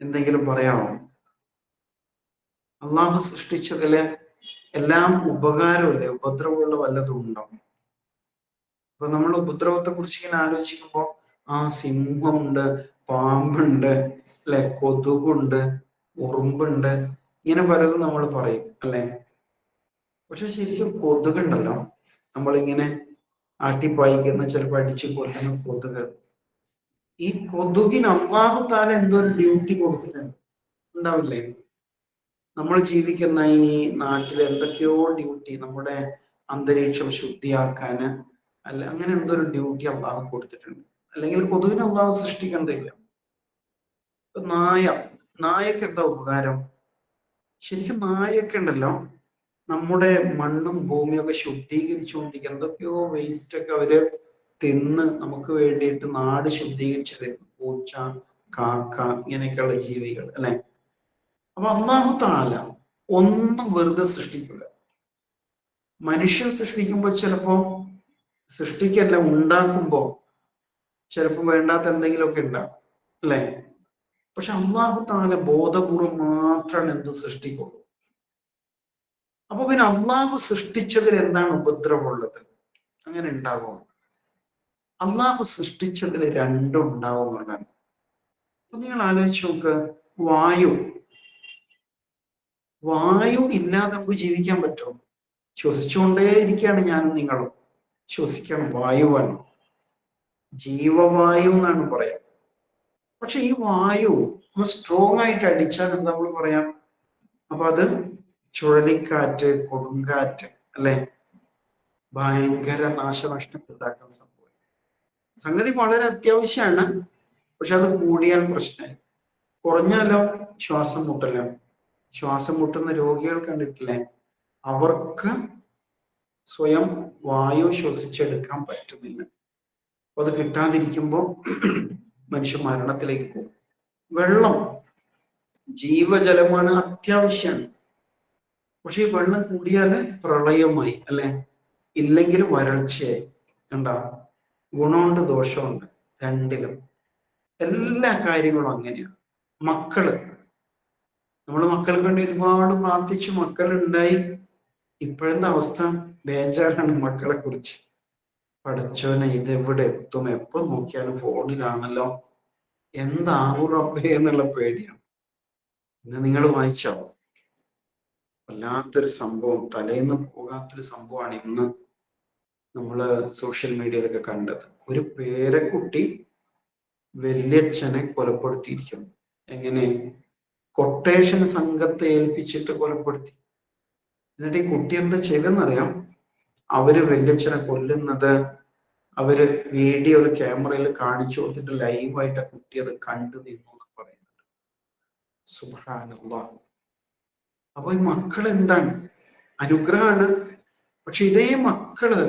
എന്തെങ്കിലും പറയാമോ? അള്ളാഹു സൃഷ്ടിച്ചതില് എല്ലാം ഉപകാരമല്ലേ, ഉപദ്രവമുള്ള വല്ലതും ഉണ്ടോ? അപ്പൊ നമ്മൾ ഉപദ്രവത്തെ കുറിച്ച് ഇങ്ങനെ ആലോചിക്കുമ്പോ ആ സിംഹമുണ്ട്, പാമ്പുണ്ട് അല്ലെ, കൊതുകുണ്ട്, ഉറുമ്പുണ്ട്, ഇങ്ങനെ പലതും നമ്മൾ പറയും അല്ലെ. പക്ഷെ ശരിക്കും കൊതുകുണ്ടല്ലോ, നമ്മളിങ്ങനെ ആട്ടിപ്പായിക്കുന്ന, ചിലപ്പോൾ അടിച്ചു കൊല്ലുന്ന കൊതുക്. ഈ കൊതുകിന് അള്ളാഹു താല എന്തോ ഒരു ഡ്യൂട്ടി കൊടുത്തിട്ടുണ്ട്, ഉണ്ടാവില്ലേ? നമ്മൾ ജീവിക്കുന്ന ഈ നാട്ടിൽ എന്തൊക്കെയോ ഡ്യൂട്ടി, നമ്മുടെ അന്തരീക്ഷം ശുദ്ധിയാക്കാന് അല്ല, അങ്ങനെ എന്തോ ഒരു ഡ്യൂട്ടി അള്ളാഹു കൊടുത്തിട്ടുണ്ട്. അല്ലെങ്കിൽ കൊതുകിനെ അള്ളാഹു സൃഷ്ടിക്കണ്ടില്ല. നായ, നായക്ക് എന്താ ഉപകാരം? ശരിക്കും നായൊക്കെ ഉണ്ടല്ലോ, നമ്മുടെ മണ്ണും ഭൂമിയൊക്കെ ശുദ്ധീകരിച്ചുകൊണ്ടിരിക്കുക, എന്തൊക്കെയോ വേസ്റ്റ് ഒക്കെ അവര് തിന്ന് നമുക്ക് വേണ്ടിയിട്ട് നാട് ശുദ്ധീകരിച്ചു തരും. പൂച്ച, കാക്ക, ഇങ്ങനെയൊക്കെയുള്ള ജീവികൾ അല്ലെ. അപ്പൊ അള്ളാഹു താല ഒന്നും വെറുതെ സൃഷ്ടിക്കില്ല. മനുഷ്യൻ സൃഷ്ടിക്കുമ്പോൾ ചിലപ്പോ, സൃഷ്ടിക്കല്ല ഉണ്ടാക്കുമ്പോ ചിലപ്പോ വേണ്ടാത്ത എന്തെങ്കിലുമൊക്കെ ഉണ്ടാക്കും അല്ലെ. പക്ഷെ അള്ളാഹു താല ബോധപൂർവം മാത്രമാണ് എന്ത് സൃഷ്ടിക്കുള്ളൂ. അപ്പൊ പിന്നെ അള്ളാഹു സൃഷ്ടിച്ചതിൽ എന്താണ് ഉപദ്രവമുള്ളത്? അങ്ങനെ ഉണ്ടാകുമോ? അള്ളാഹു സൃഷ്ടിച്ചതിൽ രണ്ടും ഉണ്ടാവുന്നതാണ്. അപ്പൊ നിങ്ങൾ ആലോചിച്ച് നോക്ക്, വായു, വായു ഇല്ലാതെ നമുക്ക് ജീവിക്കാൻ പറ്റുമോ? ശ്വസിച്ചുകൊണ്ടേ ഇരിക്കുകയാണ് ഞാനും നിങ്ങളും. ശ്വസിക്കണം, വായുവാണ്, ജീവവായു എന്നാണ് പറയാം. പക്ഷെ ഈ വായു ഒന്ന് സ്ട്രോങ് ആയിട്ട് അടിച്ചാൽ എന്താ നമ്മൾ പറയാം? അപ്പൊ അത് ചുഴലിക്കാറ്റ്, കൊടുങ്കാറ്റ്, അല്ലെ, ഭയങ്കര നാശനഷ്ടമുണ്ടാക്കുന്ന സംഭവം. സംഗതി വളരെ അത്യാവശ്യമാണ്. പക്ഷെ അത് കൂടിയാൽ പ്രശ്നമായി. കുറഞ്ഞാലോ ശ്വാസം മുട്ടലോ. ശ്വാസം മുട്ടുന്ന രോഗികൾ കണ്ടിട്ടില്ലേ? അവർക്ക് സ്വയം വായു ശ്വസിച്ചെടുക്കാൻ പറ്റുന്നില്ല. അപ്പൊ അത് കിട്ടാതിരിക്കുമ്പോൾ മനുഷ്യ മരണത്തിലേക്ക് പോകും. വെള്ളം ജീവജലമാണ്, അത്യാവശ്യമാണ്. പക്ഷെ ഈ വെള്ളം കൂടിയാല് പ്രളയമായി, അല്ലെ, ഇല്ലെങ്കിൽ വരൾച്ചയായി. ഉണ്ടാവും. ഗുണമുണ്ട് ദോഷമുണ്ട് രണ്ടിലും. എല്ലാ കാര്യങ്ങളും അങ്ങനെയാണ്. മക്കള്, നമ്മൾ മക്കൾക്ക് വേണ്ടി ഒരുപാട് പ്രാർത്ഥിച്ചു, മക്കളുണ്ടായി. ഇപ്പോഴത്തെ അവസ്ഥ ബേജാറാണ് മക്കളെ കുറിച്ച്. പഠിച്ചോനെ ഇതെവിടെ എത്തും, എപ്പോ നോക്കിയാലും ഫോണിലാണല്ലോ, എന്താകും റബ്ബേ എന്നുള്ള പേടിയാണ്. ഇന്ന് നിങ്ങൾ വായിച്ചോ? വല്ലാത്തൊരു സംഭവം, തലേന്ന് പോകാത്തൊരു സംഭവമാണ് ഇന്ന് നമ്മള് സോഷ്യൽ മീഡിയയിലൊക്കെ കണ്ടത്. ഒരു പേരക്കുട്ടി വല്യച്ഛനെ കൊലപ്പെടുത്തിയിരിക്കുന്നു. എങ്ങനെ? കൊട്ടേഷൻ സംഘത്തെ ഏൽപ്പിച്ചിട്ട് കൊലപ്പെടുത്തി. എന്നിട്ട് ഈ കുട്ടി എന്താ ചെയ്തെന്നറിയാം? അവര് വല്യച്ഛനെ കൊല്ലുന്നത് അവര് വീഡിയോയിൽ ക്യാമറയിൽ കാണിച്ചു കൊടുത്തിട്ട് ലൈവായിട്ട് ആ കുട്ടി അത് കണ്ടു നിന്നു എന്ന് പറയുന്നത്. സുബ്ഹാനല്ലാഹ്. അപ്പൊ ഈ മക്കൾ എന്താണ്? അനുഗ്രഹമാണ്. പക്ഷെ ഇതേ മക്കള്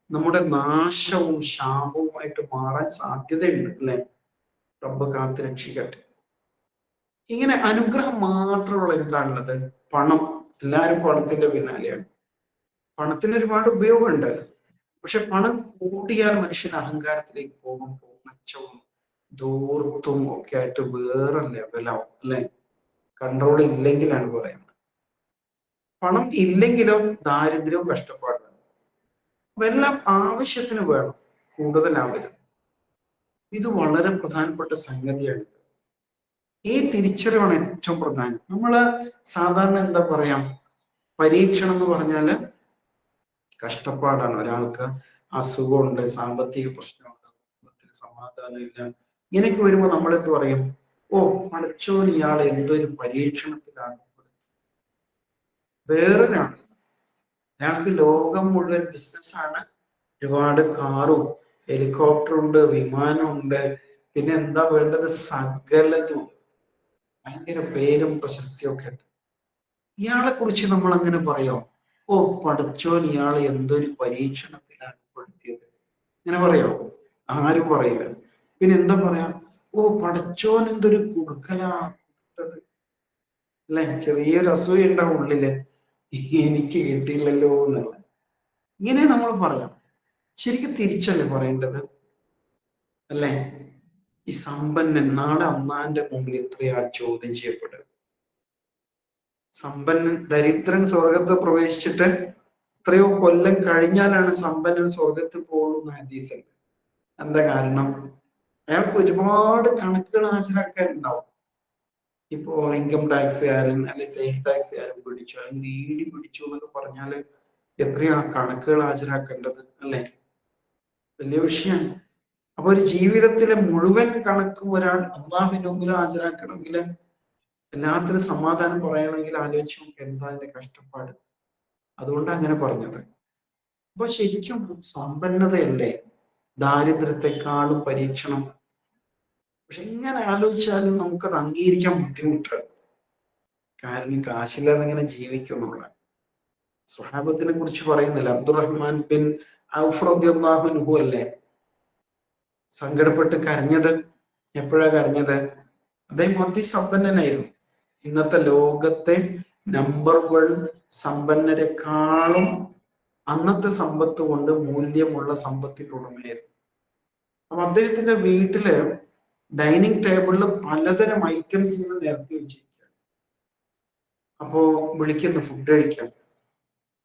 നമ്മുടെ നാശവും ശാപവുമായിട്ട് മാറാൻ സാധ്യതയുണ്ട്, അല്ലെ? റബ്ബ് കാത്ത് രക്ഷിക്കട്ടെ. ഇങ്ങനെ അനുഗ്രഹം മാത്രമുള്ള എന്താണുള്ളത്? പണം. എല്ലാവരും പണത്തിന്റെ പിന്നാലെയാണ്. പണത്തിന് ഒരുപാട് ഉപയോഗമുണ്ട്. പക്ഷെ പണം കൂടിയാൽ മനുഷ്യൻ അഹങ്കാരത്തിലേക്ക് പോകുമ്പോൾ മെച്ചവും ദൂർത്തും ഒക്കെ ആയിട്ട് വേറെ ലെവലാവും, അല്ലെ? കൺട്രോൾ ഇല്ലെങ്കിലാണ് പറയുന്നത്. പണം ഇല്ലെങ്കിലോ ദാരിദ്ര്യവും കഷ്ടപ്പാടാണ്. അപ്പൊ എല്ലാം ആവശ്യത്തിന് വേണം, കൂടുതലാവരുത്. ഇത് വളരെ പ്രധാനപ്പെട്ട സംഗതിയാണ്. ഈ തിരിച്ചറിവാണ് ഏറ്റവും പ്രധാനം. നമ്മള് സാധാരണ എന്താ പറയാം, പരീക്ഷണം എന്ന് പറഞ്ഞാല് കഷ്ടപ്പാടാണ്. ഒരാൾക്ക് അസുഖമുണ്ട്, സാമ്പത്തിക പ്രശ്നമുണ്ട്, കുടുംബത്തിന് സമാധാനം ഇല്ല, ഇങ്ങനെയൊക്കെ വരുമ്പോൾ നമ്മൾ എന്ത് പറയും? ഓ പഠിച്ചോൻ ഇയാൾ എന്തൊരു പരീക്ഷണത്തിലാണ്. വേറൊരാൾ, അയാൾക്ക് ലോകം മുഴുവൻ ബിസിനസ്സാണ്, ഒരുപാട് കാറും ഹെലികോപ്റ്ററും ഉണ്ട്, വിമാനമുണ്ട്, പിന്നെ എന്താ വേണ്ടത്? സകലതും, ഭയങ്കര പേരും പ്രശസ്തിയും ഒക്കെ ഉണ്ട്. ഇയാളെ കുറിച്ച് നമ്മൾ അങ്ങനെ പറയോ? ഓ പഠിച്ചോൻ ഇയാൾ എന്തൊരു പരീക്ഷണത്തിലാണ് പെടുത്തിയത്, ഇങ്ങനെ പറയോ? ആരും പറയില്ല. പിന്നെ എന്താ പറയാ? ഓ പഠിച്ചോൻ എന്തൊരു കുടുക്കലാ കൊടുത്തത്, അല്ലെ? ചെറിയൊരു അസൂയ ഉണ്ടാവും ഉള്ളില്, എനിക്ക് കിട്ടിയില്ലല്ലോ എന്നുള്ള. ഇങ്ങനെ നമ്മൾ പറയാം. ശരിക്കും തിരിച്ചല്ലേ പറയേണ്ടത്, അല്ലെ? ഈ സമ്പന്നൻ നാളെ അള്ളാന്റെ മുമ്പിൽ എത്രയാ ചോദ്യം ചെയ്യപ്പെടുക. സമ്പന്നൻ, ദരിദ്രൻ സ്വർഗത്ത് പ്രവേശിച്ചിട്ട് എത്രയോ കൊല്ലം കഴിഞ്ഞാലാണ് സമ്പന്നൻ സ്വർഗത്തിൽ പോകുന്ന ഹദീസുണ്ട്. എന്താ കാരണം? അയാൾക്ക് ഒരുപാട് കണക്കുകൾ ഹാജരാക്കാൻ ഉണ്ടാവും. ഇപ്പോ ഇൻകം ടാക്സുകാരൻ അല്ലെ സെയിൽ ടാക്സുകാരൻ പിടിച്ചു, അല്ലെങ്കിൽ ഇഡി പിടിച്ചു എന്നൊക്കെ പറഞ്ഞാല് എത്രയാ കണക്കുകൾ ഹാജരാക്കേണ്ടത്, അല്ലെ? വലിയ വിഷയമാണ്. അപ്പൊ ഒരു ജീവിതത്തിലെ മുഴുവൻ കണക്കും ഒരാൾ അള്ളാഹുവിന്റെ മുമ്പിൽ ഹാജരാക്കണമെങ്കിൽ, എല്ലാത്തിനും സമാധാനം പറയണമെങ്കിൽ ആലോചിച്ച് നോക്ക് എന്താ അതിന്റെ കഷ്ടപ്പാട്. അതുകൊണ്ടാണ് അങ്ങനെ പറഞ്ഞത്. അപ്പൊ ശരിക്കും സമ്പന്നതയല്ലേ ദാരിദ്ര്യത്തെക്കാളും പരീക്ഷണം? പക്ഷെ എങ്ങനെ ആലോചിച്ചാലും നമുക്കത് അംഗീകരിക്കാൻ ബുദ്ധിമുട്ടാണ്. കാരണം കാശില്ലാതെ എങ്ങനെ ജീവിക്കുന്നുള്ള. സ്വഹാബത്തിനെ കുറിച്ച് പറയുന്നില്ല, അബ്ദുറഹ്മാൻ ബിൻ ഔഫ് റളിയല്ലാഹു അൻഹു അല്ലേ സങ്കടപ്പെട്ട് കരഞ്ഞത്? എപ്പോഴാ കരഞ്ഞത്? അദ്ദേഹം അതിസമ്പന്നനായിരുന്നു. ഇന്നത്തെ ലോകത്തെ നമ്പർ 1 സമ്പന്നരെക്കാളും അന്നത്തെ സമ്പത്ത് കൊണ്ട് മൂല്യമുള്ള സമ്പത്തിന്റെ ഉടമയായിരുന്നു. അപ്പൊ അദ്ദേഹത്തിന്റെ വീട്ടില് ഡൈനിങ് ടേബിളിൽ പലതരം ഐറ്റംസ് ഇങ്ങനെ നിരത്തി വെച്ചിരിക്കുകയാണ്. അപ്പോ വിളിക്കുന്നു ഫുഡ് കഴിക്കാൻ.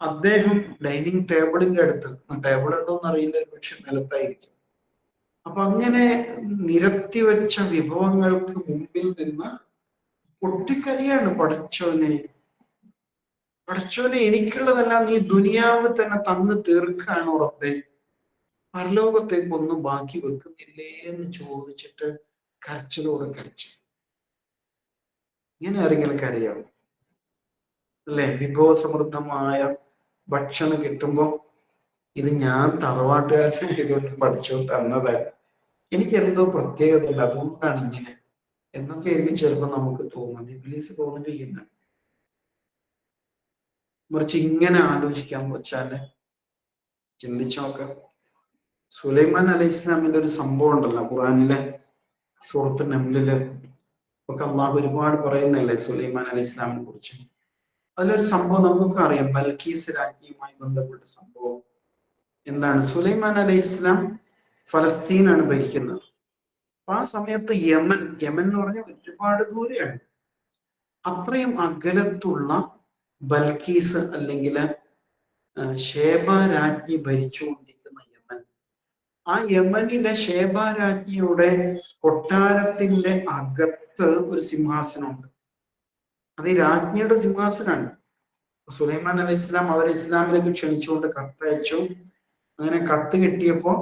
അദ്ദേഹം ഡൈനിങ് ടേബിളിന്റെ അടുത്ത്, ടേബിൾ ഉണ്ടോന്ന് അറിയില്ല, പക്ഷെ നിലത്തായിരിക്കും. അപ്പൊ അങ്ങനെ നിരത്തി വെച്ച വിഭവങ്ങൾക്ക് മുമ്പിൽ നിന്ന് പൊട്ടിക്കരയാണ്, പഠിച്ചോനെ പടച്ചോനെ എനിക്കുള്ളതെല്ലാം നീ ദുനിയാവ് തന്നെ തന്ന് തീർക്കാണ് ഉറപ്പേ, പരലോകത്തേക്ക് ഒന്നും ബാക്കി വെക്കുന്നില്ലേ എന്ന് ചോദിച്ചിട്ട് കരച്ചിലോട് കരച്ചിൽ. ഇങ്ങനെ ആരെങ്കിലും കരയാവും അല്ലെ? വിഭവസമൃദ്ധമായ ഭക്ഷണം കിട്ടുമ്പോൾ ഇത് ഞാൻ തറവാട്ടുകാരനായതുകൊണ്ട് പഠിച്ചു തന്നതാണ്, എനിക്ക് എന്തോ പ്രത്യേകത ഉണ്ട് അതുകൊണ്ടാണ് ഇങ്ങനെ എന്നൊക്കെ ആയിരിക്കും ചിലപ്പോൾ നമുക്ക് തോന്നുന്നത്. ഇബ്ലീസ് തോന്നിപ്പിക്കുന്നത്. മറിച്ച് ഇങ്ങനെ ആലോചിക്കാൻ വെച്ചാല് ചിന്തിച്ചോക്ക, സുലൈമാൻ അലൈഹി ഇസ്ലാമിന്റെ ഒരു സംഭവം ഉണ്ടല്ലോ ഖുർആനിലെ സൂറത്ത് നംലില് ഒക്കെ അള്ളാഹു ഒരുപാട് പറയുന്നില്ലേ സുലൈമാൻ അലൈഹി ഇസ്ലാമിനെ കുറിച്ച്. അതിലൊരു സംഭവം നമുക്കൊക്കെ അറിയാം, ബൽക്കീസ് രാജ്ഞിയുമായി ബന്ധപ്പെട്ട സംഭവം. എന്താണ്? സുലൈമാൻ അലൈഹി ഇസ്ലാം ഫലസ്തീനാണ് ഭരിക്കുന്നത്. അപ്പൊ ആ സമയത്ത് യമൻ എന്ന് പറഞ്ഞാൽ ഒരുപാട് ദൂരെയാണ്. അത്രയും അകലത്തുള്ള ബൽക്കീസ് അല്ലെങ്കിൽ ഷേബ രാജ്ഞി ഭരിച്ചുകൊണ്ടിരിക്കുന്ന യമൻ, ആ യമനിലെ ഷേബ രാജ്ഞിയുടെ കൊട്ടാരത്തിന്റെ അകത്ത് ഒരു സിംഹാസനമുണ്ട്. അത് ഈ രാജ്ഞിയുടെ സിംഹാസനമാണ്. സുലൈമാൻ അലൈഹി ഇസ്ലാം അവരെ ഇസ്ലാമിലേക്ക് ക്ഷണിച്ചുകൊണ്ട് കത്തയച്ചു. അങ്ങനെ കത്ത് കിട്ടിയപ്പോ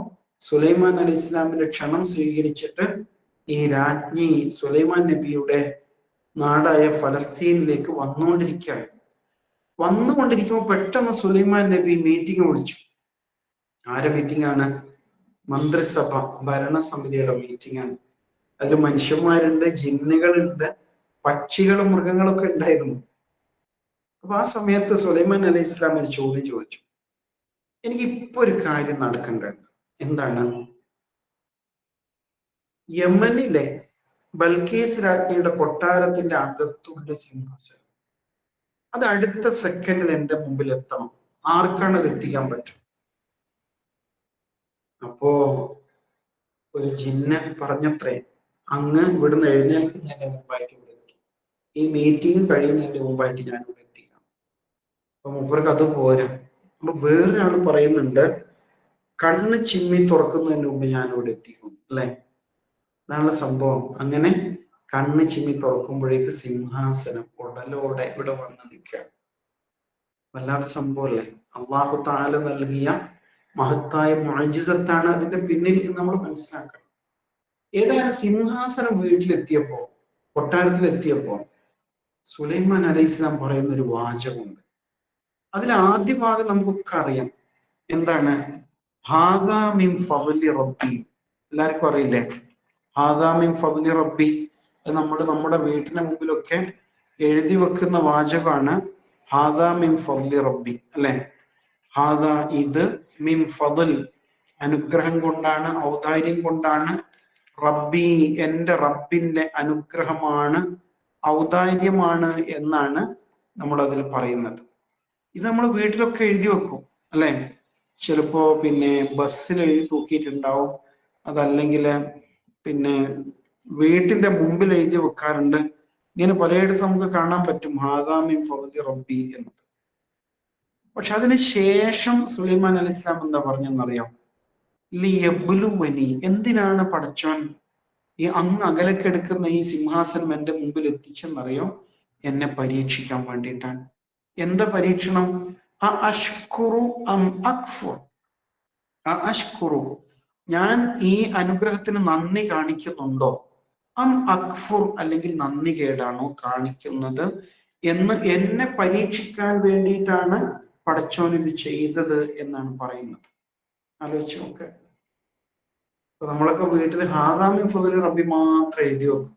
സുലൈമാൻ അലൈഹി ഇസ്ലാമിന്റെ ക്ഷണം സ്വീകരിച്ചിട്ട് ഈ രാജ്ഞി സുലൈമാൻ നബിയുടെ നാടായ ഫലസ്തീനിലേക്ക് വന്നുകൊണ്ടിരിക്കുമ്പോൾ പെട്ടെന്ന് സുലൈമാൻ നബി മീറ്റിംഗ് വിളിച്ചു. ആരെ മീറ്റിംഗ് ആണ്? മന്ത്രിസഭ ഭരണസമിതിയുടെ മീറ്റിംഗ് ആണ്. അതിൽ മനുഷ്യന്മാരുണ്ട്, ജിന്നുകളുണ്ട്, പക്ഷികളും മൃഗങ്ങളൊക്കെ ഉണ്ടായിരുന്നു. അപ്പൊ ആ സമയത്ത് സുലൈമാൻ അലൈഹി ഇസ്ലാം ഒരു ചോദ്യം ചോദിച്ചു, എനിക്ക് ഇപ്പൊ ഒരു കാര്യം നടക്കണ്ടുണ്ട്. എന്താണ്? യമനിലെ ബൽക്കീസ് രാജ്ഞിയുടെ കൊട്ടാരത്തിന്റെ അകത്തുള്ള സിംഹാസനം അത് അടുത്ത സെക്കൻഡിൽ എന്റെ മുമ്പിൽ എത്തണം. ആർക്കാണ് അത് എത്തിക്കാൻ പറ്റും? അപ്പോ ഒരു ജിന്ന് പറഞ്ഞത്രേ, അങ്ങ് ഇവിടുന്ന് എഴുന്നേൽക്കുന്നതിന്റെ മുമ്പായിട്ട് ഇവിടെ എത്തി, ഈ മീറ്റിംഗ് കഴിയുന്നതിന്റെ മുമ്പായിട്ട് ഞാൻ ഇവിടെ എത്തിക്കാം. അപ്പൊ മൂപ്പർക്ക് അത് പോരാ. അപ്പൊ വേറൊരാൾ പറയുന്നുണ്ട്, കണ്ണ് ചിമ്മി തുറക്കുന്നതിന് മുമ്പ് ഞാൻ ഇവിടെ എത്തിക്കും. അല്ലെ? അതാണ് സംഭവം. അങ്ങനെ കണ്ണ് ചിമ്മി തുറക്കുമ്പോഴേക്ക് സിംഹാസനം ഉടലോടെ ഇവിടെ വന്ന് നിൽക്കുകയാണ്. വല്ലാത്ത സംഭവമല്ലേ? അള്ളാഹു തആല നൽകിയ മഹത്തായ മുഅ്ജിസത്താണ് അതിന്റെ പിന്നിൽ നമ്മൾ മനസ്സിലാക്കണം. ഏതായാലും സിംഹാസനം വീട്ടിലെത്തിയപ്പോ, കൊട്ടാരത്തിലെത്തിയപ്പോ സുലൈമാൻ അലൈഹി ഇസ്ലാം പറയുന്ന ഒരു വാചകമുണ്ട്. അതിൽ ആദ്യ ഭാഗം നമുക്കൊക്കെ അറിയാം. എന്താണ്? ഹാദാ മിൻ ഫദ്ലി റബ്ബി. എല്ലാവർക്കും അറിയില്ലേ ഹാദാ മിൻ ഫദ്ലി റബ്ബി? നമ്മുടെ വീട്ടിന്റെ മുമ്പിലൊക്കെ എഴുതി വെക്കുന്ന വാചകമാണ് ഹാദാ മിൻ ഫദ്ലി റബ്ബി, അല്ലെ? ഹാദാ, ഇത്, മിൻ ഫദ്ൽ, അനുഗ്രഹം കൊണ്ടാണ്, ഔദാര്യം കൊണ്ടാണ്, റബ്ബി, എന്റെ റബ്ബിന്റെ അനുഗ്രഹമാണ്, ഔദാര്യമാണ് എന്നാണ് നമ്മൾ അതിൽ പറയുന്നത്. ഇത് നമ്മൾ വീട്ടിലൊക്കെ എഴുതി വെക്കും, അല്ലെ? ചിലപ്പോ പിന്നെ ബസ്സിൽ എഴുതി തൂക്കിയിട്ടുണ്ടാവും, അതല്ലെങ്കിൽ പിന്നെ വീട്ടിന്റെ മുമ്പിൽ എഴുതി വെക്കാറുണ്ട്. ഇങ്ങനെ പലയിടത്തും നമുക്ക് കാണാൻ പറ്റും ഹാദാ മിൻ ഫദ്ലി റബ്ബി എന്നത്. പക്ഷെ അതിന് ശേഷം സുലൈമാൻ അലൈഹി ഇസ്ലാം എന്താ പറഞ്ഞെന്നറിയാം? ലിയബ്ലുവനി, എന്തിനാണ് പടച്ചോൻ ഈ അങ്ങ് അകലക്കെടുക്കുന്ന ഈ സിംഹാസനം എന്റെ മുമ്പിൽ എത്തിച്ചെന്നറിയോ? എന്നെ പരീക്ഷിക്കാൻ വേണ്ടിയിട്ടാണ്. എന്താ പരീക്ഷണം? അഷ്കുറു അം അക്ഫുർ. അഷ്കുറു, ഞാൻ ഈ അനുഗ്രഹത്തിന് നന്ദി കാണിക്കുന്നുണ്ടോ, അം അക്ഫുർ, അല്ലെങ്കിൽ നന്ദി കേടാണോ കാണിക്കുന്നത് എന്ന് എന്നെ പരീക്ഷിക്കാൻ വേണ്ടിയിട്ടാണ് പടച്ചോൻ ഇത് ചെയ്തത് എന്നാണ് പറയുന്നത്. ആലോചിച്ച് നോക്ക്. അപ്പൊ നമ്മളൊക്കെ വീട്ടിൽ ഹാദാ മിൻ ഫദ്ലി റബ്ബി മാത്രം എഴുതി വെക്കും.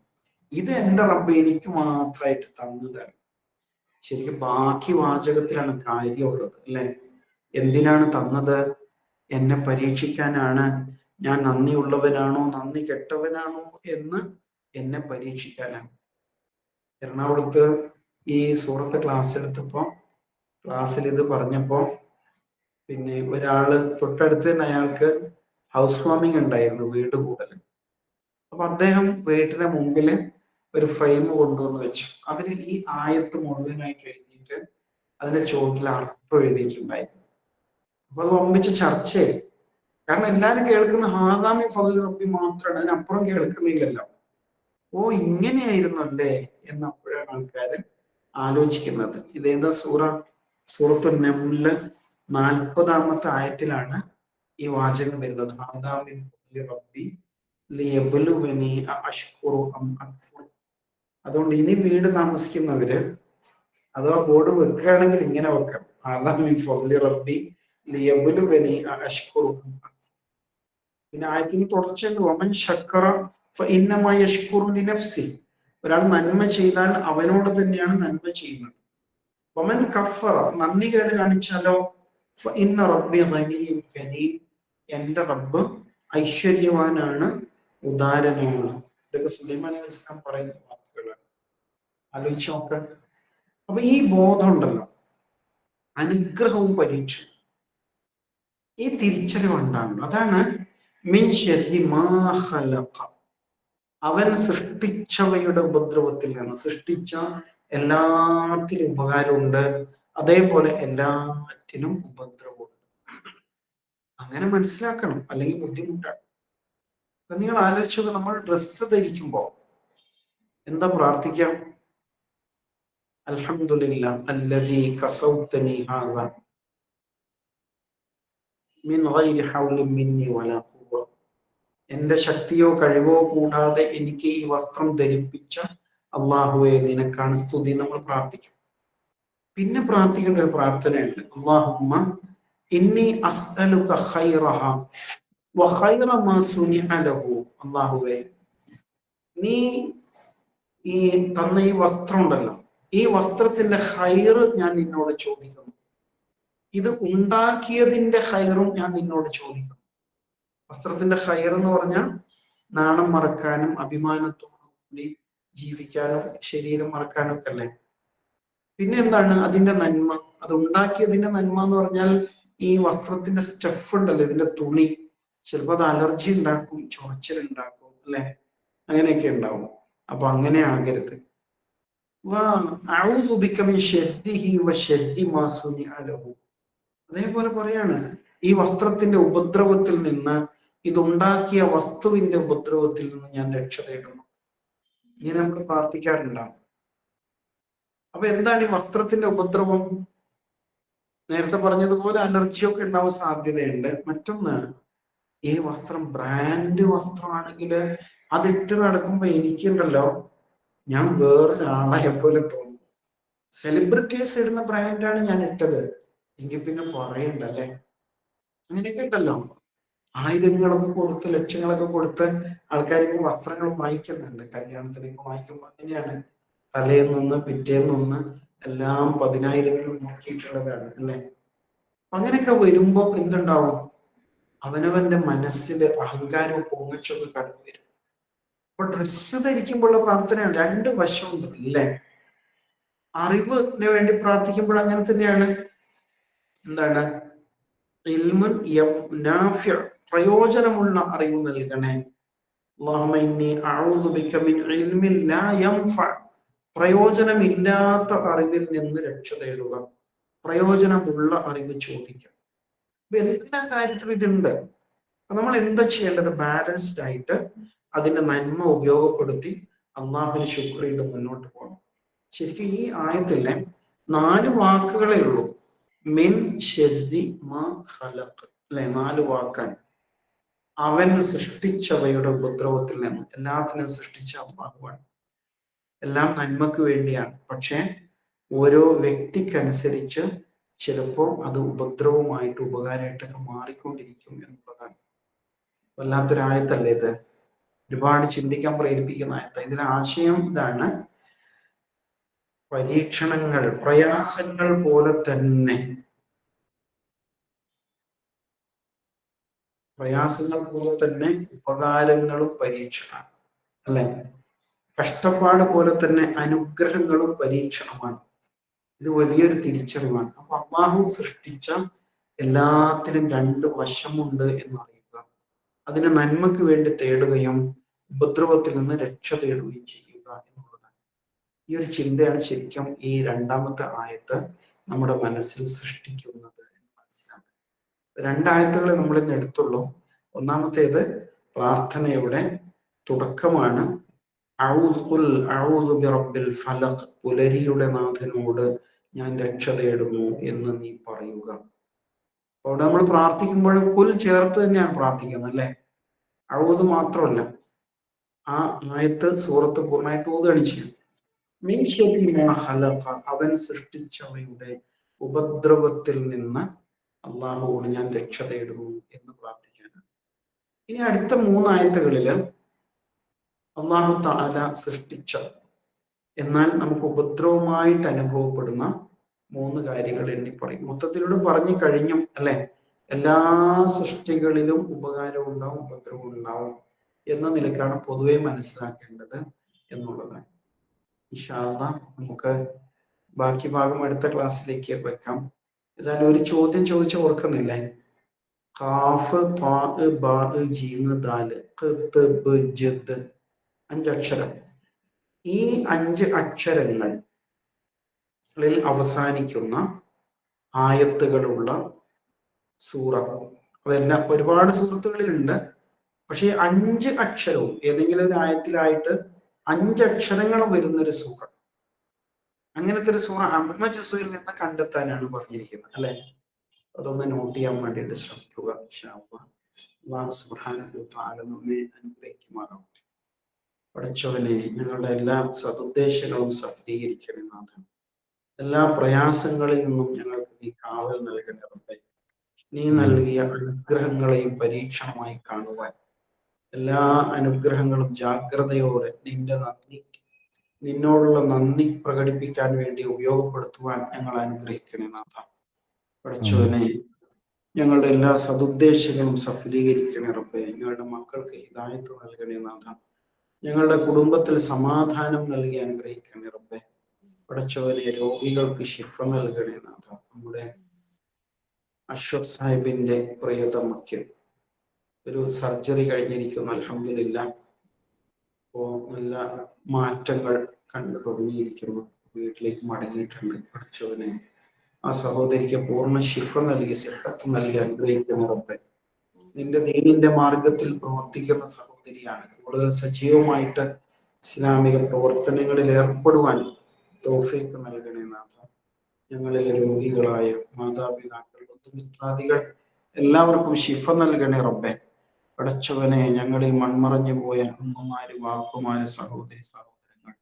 ഇത് എന്റെ റബ്ബ് എനിക്ക് മാത്രമായിട്ട് തന്നതാണ്. ശരിക്കും ബാക്കി വാചകത്തിലാണ് കാര്യമുള്ളത്, അല്ലെ? എന്തിനാണ് തന്നത്? എന്നെ പരീക്ഷിക്കാനാണ്. ഞാൻ നന്ദിയുള്ളവനാണോ നന്ദി കെട്ടവനാണോ എന്ന് എന്നെ പരീക്ഷിക്കാനാണ്. എറണാകുളത്ത് ഈ സൂറത്ത് ക്ലാസ് എടുത്തപ്പോ ക്ലാസ്സിൽ ഇത് പറഞ്ഞപ്പോ പിന്നെ ഒരാള് തൊട്ടടുത്ത് തന്നെ അയാൾക്ക് ഹൗസ് വാമിങ് ഉണ്ടായിരുന്നു, വീട് കൂടൽ. അപ്പൊ അദ്ദേഹം വീട്ടിന്റെ മുമ്പില് ഒരു ഫ്രെയിം കൊണ്ടുവന്ന് വെച്ചു. അതിൽ ഈ ആയത്ത് മുഴുവനായിട്ട് എഴുതിയിട്ട് അതിന്റെ ചുവട്ടിൽ അർത്ഥം എഴുതിയിട്ടുണ്ടായിരുന്നു. അപ്പൊ അത് ഒന്നിച്ച് ചർച്ചയായി. കാരണം എല്ലാരും കേൾക്കുന്ന ഹാദാ മിൻ ഫദ്ലി റബ്ബി മാത്രമാണ്, അതിനപ്പുറം കേൾക്കുന്നില്ലല്ലോ. ഓ, ഇങ്ങനെയായിരുന്നു അല്ലേ എന്ന് അപ്പോഴാണ് ആൾക്കാര് ആലോചിക്കുന്നത്. ഇതേതാ സൂറ? സൂറത്തു നംല് 40-ാമത്തെ ആയത്തിലാണ് ഈ വാചകം വരുന്നത്. അതുകൊണ്ട് ഇനി വീട് താമസിക്കുന്നവര് അഥവാ ബോർഡ് വെക്കുകയാണെങ്കിൽ ഇങ്ങനെ വെക്കാം, റബ്ബി ലിയബ്ലുവനി അഷ്കുറു. പിന്നെ ആയത്തിന് തുടർച്ചയുണ്ട്, വമൻ ശക്കറ ഫഇന്നമാ യഷ്കുറു ലിനഫ്സി. ഒരാൾ നന്മ ചെയ്താൽ അവനോട് തന്നെയാണ് നന്മ ചെയ്യുന്നത്. വമൻ കഫറ, നന്ദി കേട് കാണിച്ചാലോ, ഫഇന്ന റബ്ബി ഗനിയ്യുൻ കരീം, എന്റെ റബ്ബ് ഐശ്വര്യവാനാണ്, ഉദാരനാണ്. ഇതൊക്കെ സുലൈമാൻ അലൈഹി സ്വലാം പറയുന്ന വാക്കുകളാണ്. ആലോചിച്ച് നോക്ക്. അപ്പൊ ഈ ബോധം ഉണ്ടല്ലോ, അനുഗ്രഹവും പരീക്ഷയും, ഈ തിരിച്ചറിവുണ്ടാകും. അതാണ് മിൻ ശർരി മാ ഖലഖ, അവൻ സൃഷ്ടിച്ചവയുടെ ഉപദ്രവത്തിൽ നിന്ന്. സൃഷ്ടിച്ച എല്ലാത്തിനും ഉപകാരമുണ്ട്, അതേപോലെ എല്ലാറ്റിനും ഉപദ്രവമുണ്ട്. അങ്ങനെ മനസ്സിലാക്കണം, അല്ലെങ്കിൽ ബുദ്ധിമുട്ടാണ്. അപ്പൊ നിങ്ങൾ ആലോചിച്ചത്, നമ്മൾ ഡ്രസ്സ് ധരിക്കുമ്പോ എന്താ പ്രാർത്ഥിക്കാം? അൽഹംദുലില്ലാ അല്ലദീ കസൗതനി ഹാദാ മിൻ ഗൈരി ഹൗലിൻ മിന്നി വലാ ഖുവ്വ. എന്റെ ശക്തിയോ കഴിവോ കൂടാതെ എനിക്ക് ഈ വസ്ത്രം ധരിപ്പിച്ച അള്ളാഹുവെ നിനക്കാണ് സ്തുതി. നമ്മൾ പ്രാർത്ഥിക്കും. പിന്നെ പ്രാർത്ഥിക്കേണ്ട ഒരു പ്രാർത്ഥനയുണ്ട്, അല്ലാഹുമ്മ ഇന്നി അസ്അലുക ഖൈറഹ വ ഖൈറ മാ സുനിഅ ലഹു. അല്ലാഹുവേ, നീ ഈ തന്ന ഈ വസ്ത്രം ഉണ്ടല്ലോ, ഈ വസ്ത്രത്തിന്റെ ഖൈറ് ഞാൻ നിന്നോട് ചോദിക്കുന്നു, ഇത് ഉണ്ടാക്കിയതിന്റെ ഖൈറും ഞാൻ നിന്നോട് ചോദിക്കുന്നു. വസ്ത്രത്തിന്റെ ഖൈർ എന്ന് പറഞ്ഞാൽ നാണം മറക്കാനും അഭിമാനത്തോടുകൂടി ജീവിക്കാനും ശരീരം മറക്കാനും ഒക്കെ അല്ലേ. പിന്നെ എന്താണ് അതിന്റെ നന്മ? അത് ഉണ്ടാക്കിയതിന്റെ നന്മ എന്ന് പറഞ്ഞാൽ ഈ വസ്ത്രത്തിന്റെ സ്റ്റഫ് ഉണ്ടല്ലോ, ഇതിന്റെ തുണി, ചിലപ്പോൾ അത് അലർജി ഉണ്ടാക്കും, ചൊറിച്ചിൽ ഉണ്ടാക്കും, അല്ലെ, അങ്ങനെയൊക്കെ ഉണ്ടാവും. അപ്പൊ അങ്ങനെ ആകരുത്. അതേപോലെ പറയാണ്, ഈ വസ്ത്രത്തിന്റെ ഉപദ്രവത്തിൽ നിന്ന്, ഇതുണ്ടാക്കിയ വസ്തുവിന്റെ ഉപദ്രവത്തിൽ നിന്ന് ഞാൻ രക്ഷ തേടുന്നു. ഇങ്ങനെ നമ്മൾ പ്രാർത്ഥിക്കാറുണ്ടാവും. അപ്പൊ എന്താണ് ഈ വസ്ത്രത്തിന്റെ ഉപദ്രവം? നേരത്തെ പറഞ്ഞതുപോലെ അലർജിയൊക്കെ ഉണ്ടാവാൻ സാധ്യതയുണ്ട്. മറ്റൊന്ന്, ഈ വസ്ത്രം ബ്രാൻഡ് വസ്ത്രമാണെങ്കിൽ അതിട്ട് നടക്കുമ്പോ എനിക്കുണ്ടല്ലോ, ഞാൻ വേറൊരാളെ പോലെ തോന്നും. സെലിബ്രിറ്റീസ് ഇടുന്ന ബ്രാൻഡാണ് ഞാൻ ഇട്ടത് എങ്കിൽ പിന്നെ പറയണ്ടല്ലേ. അങ്ങനെയൊക്കെ ഉണ്ടല്ലോ, ആയിരങ്ങളൊക്കെ കൊടുത്ത് ലക്ഷങ്ങളൊക്കെ കൊടുത്ത് ആൾക്കാർക്ക് വസ്ത്രങ്ങൾ വാങ്ങിക്കുന്നുണ്ട്. കല്യാണത്തിനൊക്കെ വാങ്ങിക്കുമ്പോൾ അങ്ങനെയാണ്, തലേന്നൊന്ന് പിറ്റേന്നൊന്ന് എല്ലാം 10,000 നോക്കിയിട്ടുള്ളതാണ്, അല്ലെ. അങ്ങനെയൊക്കെ വരുമ്പോ എന്തുണ്ടാവും? അവനവന്റെ മനസ്സിലെ അഹങ്കാരവും പൊങ്ങച്ചൊക്കെ കടന്നു വരും. അപ്പൊ ഡ്രസ്സ് ധരിക്കുമ്പോഴുള്ള പ്രാർത്ഥനയാണ്, രണ്ട് വശമുണ്ട്, അല്ലേ. അറിവിന് വേണ്ടി പ്രാർത്ഥിക്കുമ്പോൾ അങ്ങനെ തന്നെയാണ്. എന്താണ്? ഇൽമുൻ നാഫിഅ്, പ്രയോജനമുള്ള അറിവ് നൽകണേ. അല്ലാഹുമ്മ ഇന്നി അഊദു ബിക മിൻ ഇൽമിൻ ലാ യൻഫഅ, പ്രയോജനമില്ലാത്ത അറിവിൽ നിന്ന് രക്ഷ തേടുക, പ്രയോജനമുള്ള അറിവ് ചോദിക്കുക. എല്ലാ കാര്യത്തിലും ഇതുണ്ട്. നമ്മൾ എന്താ ചെയ്യേണ്ടത്? ബാലൻസ്ഡ് ആയിട്ട് അതിന്റെ നന്മ ഉപയോഗപ്പെടുത്തി അള്ളാഹുവിന് ശുക്ർ ചെയ്ത് മുന്നോട്ട് പോകണം. ശരിക്കും ഈ ആയത്തിലെ 4 വാക്കുകളേ ഉള്ളൂ. മിൻ ശർരി മാ ഖലഖ്, അല്ലെ, 4 വാക്കാണ്. അവൻ സൃഷ്ടിച്ചവയുടെ ഉപദ്രവത്തിൽ നിന്ന്. എല്ലാത്തിനും സൃഷ്ടിച്ച അള്ളാഹുവാണ്, എല്ലാം നന്മക്ക് വേണ്ടിയാണ്. പക്ഷെ ഓരോ വ്യക്തിക്കനുസരിച്ച് ചിലപ്പോൾ അത് ഉപദ്രവമായിട്ട് ഉപകാരമായിട്ടൊക്കെ മാറിക്കൊണ്ടിരിക്കും എന്നുള്ളതാണ്. വല്ലാത്തൊരായത്തല്ലേ ഇത്, ഒരുപാട് ചിന്തിക്കാൻ പ്രേരിപ്പിക്കുന്ന ആയത്ത. ഇതിന്റെ ആശയം ഇതാണ്, പരീക്ഷണങ്ങൾ, പ്രയാസങ്ങൾ പോലെ തന്നെ, പ്രയാസങ്ങൾ പോലെ തന്നെ ഉപകാരങ്ങളും പരീക്ഷണമാണ്, അല്ലെ. കഷ്ടപ്പാട് പോലെ തന്നെ അനുഗ്രഹങ്ങളും പരീക്ഷണമാണ്. ഇത് വലിയൊരു തിരിച്ചറിവാണ്. അപ്പൊ അള്ളാഹു സൃഷ്ടിച്ച എല്ലാത്തിനും 2 വശമുണ്ട് എന്ന് അറിയുക, അതിനെ നന്മക്ക് വേണ്ടി തേടുകയും ഉപദ്രവത്തിൽ നിന്ന് രക്ഷ തേടുകയും ചെയ്യുക എന്നുള്ളതാണ്. ഈ ഒരു ചിന്തയാണ് ശരിക്കും ഈ 2ാമത്തെ ആയത്ത് നമ്മുടെ മനസ്സിൽ സൃഷ്ടിക്കുന്നത് എന്ന് മനസ്സിലാക്കുക. 2 ആയത്തുകളെ നമ്മൾ ഇന്ന് എടുത്തുള്ളൂ. ഒന്നാമത്തേത് പ്രാർത്ഥനയുടെ തുടക്കമാണ്. പുലരിയുടെ നാഥനോട് ഞാൻ രക്ഷ തേടുന്നു എന്ന് നീ പറയുക. അവിടെ നമ്മൾ പ്രാർത്ഥിക്കുമ്പോഴും കുൽ ചേർത്ത് തന്നെയാണ് പ്രാർത്ഥിക്കുന്നത് അല്ലെ. ഔദ് മാത്രമല്ല, ആ ആയത്ത് സൂറത്ത് പൂർണ്ണമായിട്ട് ഓതുകയാണ് ചെയ്യുന്നത്. മിൻ ശർരി മാ ഖലഖ, അവൻ സൃഷ്ടിച്ചവയുടെ ഉപദ്രവത്തിൽ നിന്ന് അള്ളാഹുവോട് ഞാൻ രക്ഷ തേടുന്നു എന്ന് പ്രാർത്ഥിക്കാനാണ്. ഇനി അടുത്ത 3 ആയത്തുകളില് അള്ളാഹു തആല സൃഷ്ടിച്ച എന്നാൽ നമുക്ക് ഉപദ്രവമായിട്ട് അനുഭവപ്പെടുന്ന 3 കാര്യങ്ങൾ എണ്ണി പറയും. മൊത്തത്തിലൂടെ പറഞ്ഞു കഴിഞ്ഞു അല്ലെ. എല്ലാ സൃഷ്ടികളിലും ഉപകാരവും ഉണ്ടാവും ഉപദ്രവവും ഉണ്ടാവും എന്ന നിലക്കാണ് പൊതുവെ മനസ്സിലാക്കേണ്ടത് എന്നുള്ളതാണ്. ഇൻഷാ അല്ലാഹ് നമുക്ക് ബാക്കി ഭാഗം അടുത്ത ക്ലാസ്സിലേക്ക് വെക്കാം. ഏതായാലും ഒരു ചോദ്യം ചോദിച്ച് ഓർക്കുന്നില്ലേ? ഖാഫ് ത്വാ ബാ ജീം ദാല് ഖ് ത് ബ് ജദ് 5 അക്ഷരം. ഈ 5 അക്ഷരങ്ങളിൽ അവസാനിക്കുന്ന ആയത്തുകളുള്ള സൂറ, അതെല്ലാം ഒരുപാട് സൂറത്തുകളിലുണ്ട്. പക്ഷെ 5 അക്ഷരവും ഏതെങ്കിലും ഒരു ആയത്തിലായിട്ട് 5 അക്ഷരങ്ങൾ വരുന്നൊരു സൂറ, അങ്ങനത്തെ ഒരു സൂറ അമ്മ ജുസയിൽ നിന്ന് കണ്ടെത്താനാണ് പറഞ്ഞിരിക്കുന്നത് അല്ലെ. അതൊന്ന് നോട്ട് ചെയ്യാൻ വേണ്ടിയിട്ട് ശ്രമിക്കുക. അല്ലാഹു സുബ്ഹാനഹു വ തആല നമ്മെ അനുഗ്രഹിക്കുമാറാവട്ടെ. പഠിച്ചവനെ, ഞങ്ങളുടെ എല്ലാ സതുദ്ദേശങ്ങളും സഫലീകരിക്കണേ നാഥൻ. എല്ലാ പ്രയാസങ്ങളിൽ നിന്നും ഞങ്ങൾക്ക് നീ കാവൽ നൽകണേ റബ്ബേ. നീ നൽകിയ അനുഗ്രഹങ്ങളെയും പരീക്ഷണമായി കാണുവാൻ എല്ലാ അനുഗ്രഹങ്ങളും ജാഗ്രതയോടെ നിന്നോടുള്ള നന്ദി പ്രകടിപ്പിക്കാൻ വേണ്ടി ഉപയോഗപ്പെടുത്തുവാൻ ഞങ്ങൾ അനുഗ്രഹിക്കണേ നാഥ. പഠിച്ചവനെ, ഞങ്ങളുടെ എല്ലാ സതുദ്ദേശങ്ങളും സഫലീകരിക്കണേ റബ്ബേ. ഞങ്ങളുടെ മക്കൾക്ക് ഹിദായത്ത് നൽകണേ നാഥ. ഞങ്ങളുടെ കുടുംബത്തിൽ സമാധാനം നൽകി അനുഗ്രഹിക്കണേ റബ്ബേ. പഠിച്ചവനെ, രോഗികൾക്ക് ശിഫ നൽകണേ നാഥ. നമ്മുടെ അഷ്റഫ് സാഹിബിന്റെ പ്രിയതമയ്ക്ക് ഒരു സർജറി കഴിഞ്ഞിരിക്കുന്നു. അൽഹംദുലില്ലാഹ്. അപ്പോൾ നല്ല മാറ്റങ്ങൾ കണ്ടു തുടങ്ങിയിരിക്കുന്നു. വീട്ടിലേക്ക് മടങ്ങിയിട്ടുണ്ട്. പഠിച്ചവനെ, ആ സഹോദരിക്ക് പൂർണ്ണ ശിഫ നൽകി സിഹത്ത് നൽകി അനുഗ്രഹിക്കുന്ന റബ്ബേ. നിന്റെ ദീനിന്റെ മാർഗത്തിൽ പ്രവർത്തിക്കുന്ന സഹോദരിയാണ്. കൂടുതൽ സജീവമായിട്ട് ഇസ്ലാമിക പ്രവർത്തനങ്ങളിൽ ഏർപ്പെടുവാൻ തൗഫീഖ് നൽകണേ നാഥ. ഞങ്ങളിലെ രോഗികളായ മാതാപിതാക്കൾ, ബന്ധുമിത്രാദികൾ എല്ലാവർക്കും ശിഫ നൽകണേ റബ്ബേ. പടച്ചവനെ, ഞങ്ങളിൽ മൺമറഞ്ഞു പോയ അമ്മമാര്, വാപ്പമാര്, സഹോദരി സഹോദരങ്ങൾ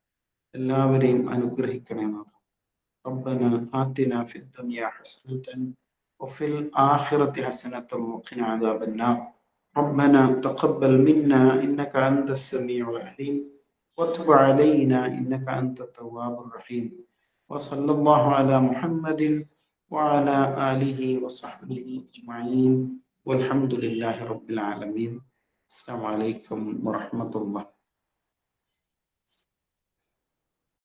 എല്ലാവരെയും അനുഗ്രഹിക്കണേ നാഥ. ربنا آتنا في الدنيا حسنة وفي الآخرة حسنة وقنا عذاب النار. ربنا تقبل منا إنك أنت السميع العليم وتب علينا إنك أنت التواب الرحيم. وصلى الله على محمد وعلى آله وصحبه أجمعين والحمد لله رب العالمين. السلام عليكم ورحمة الله.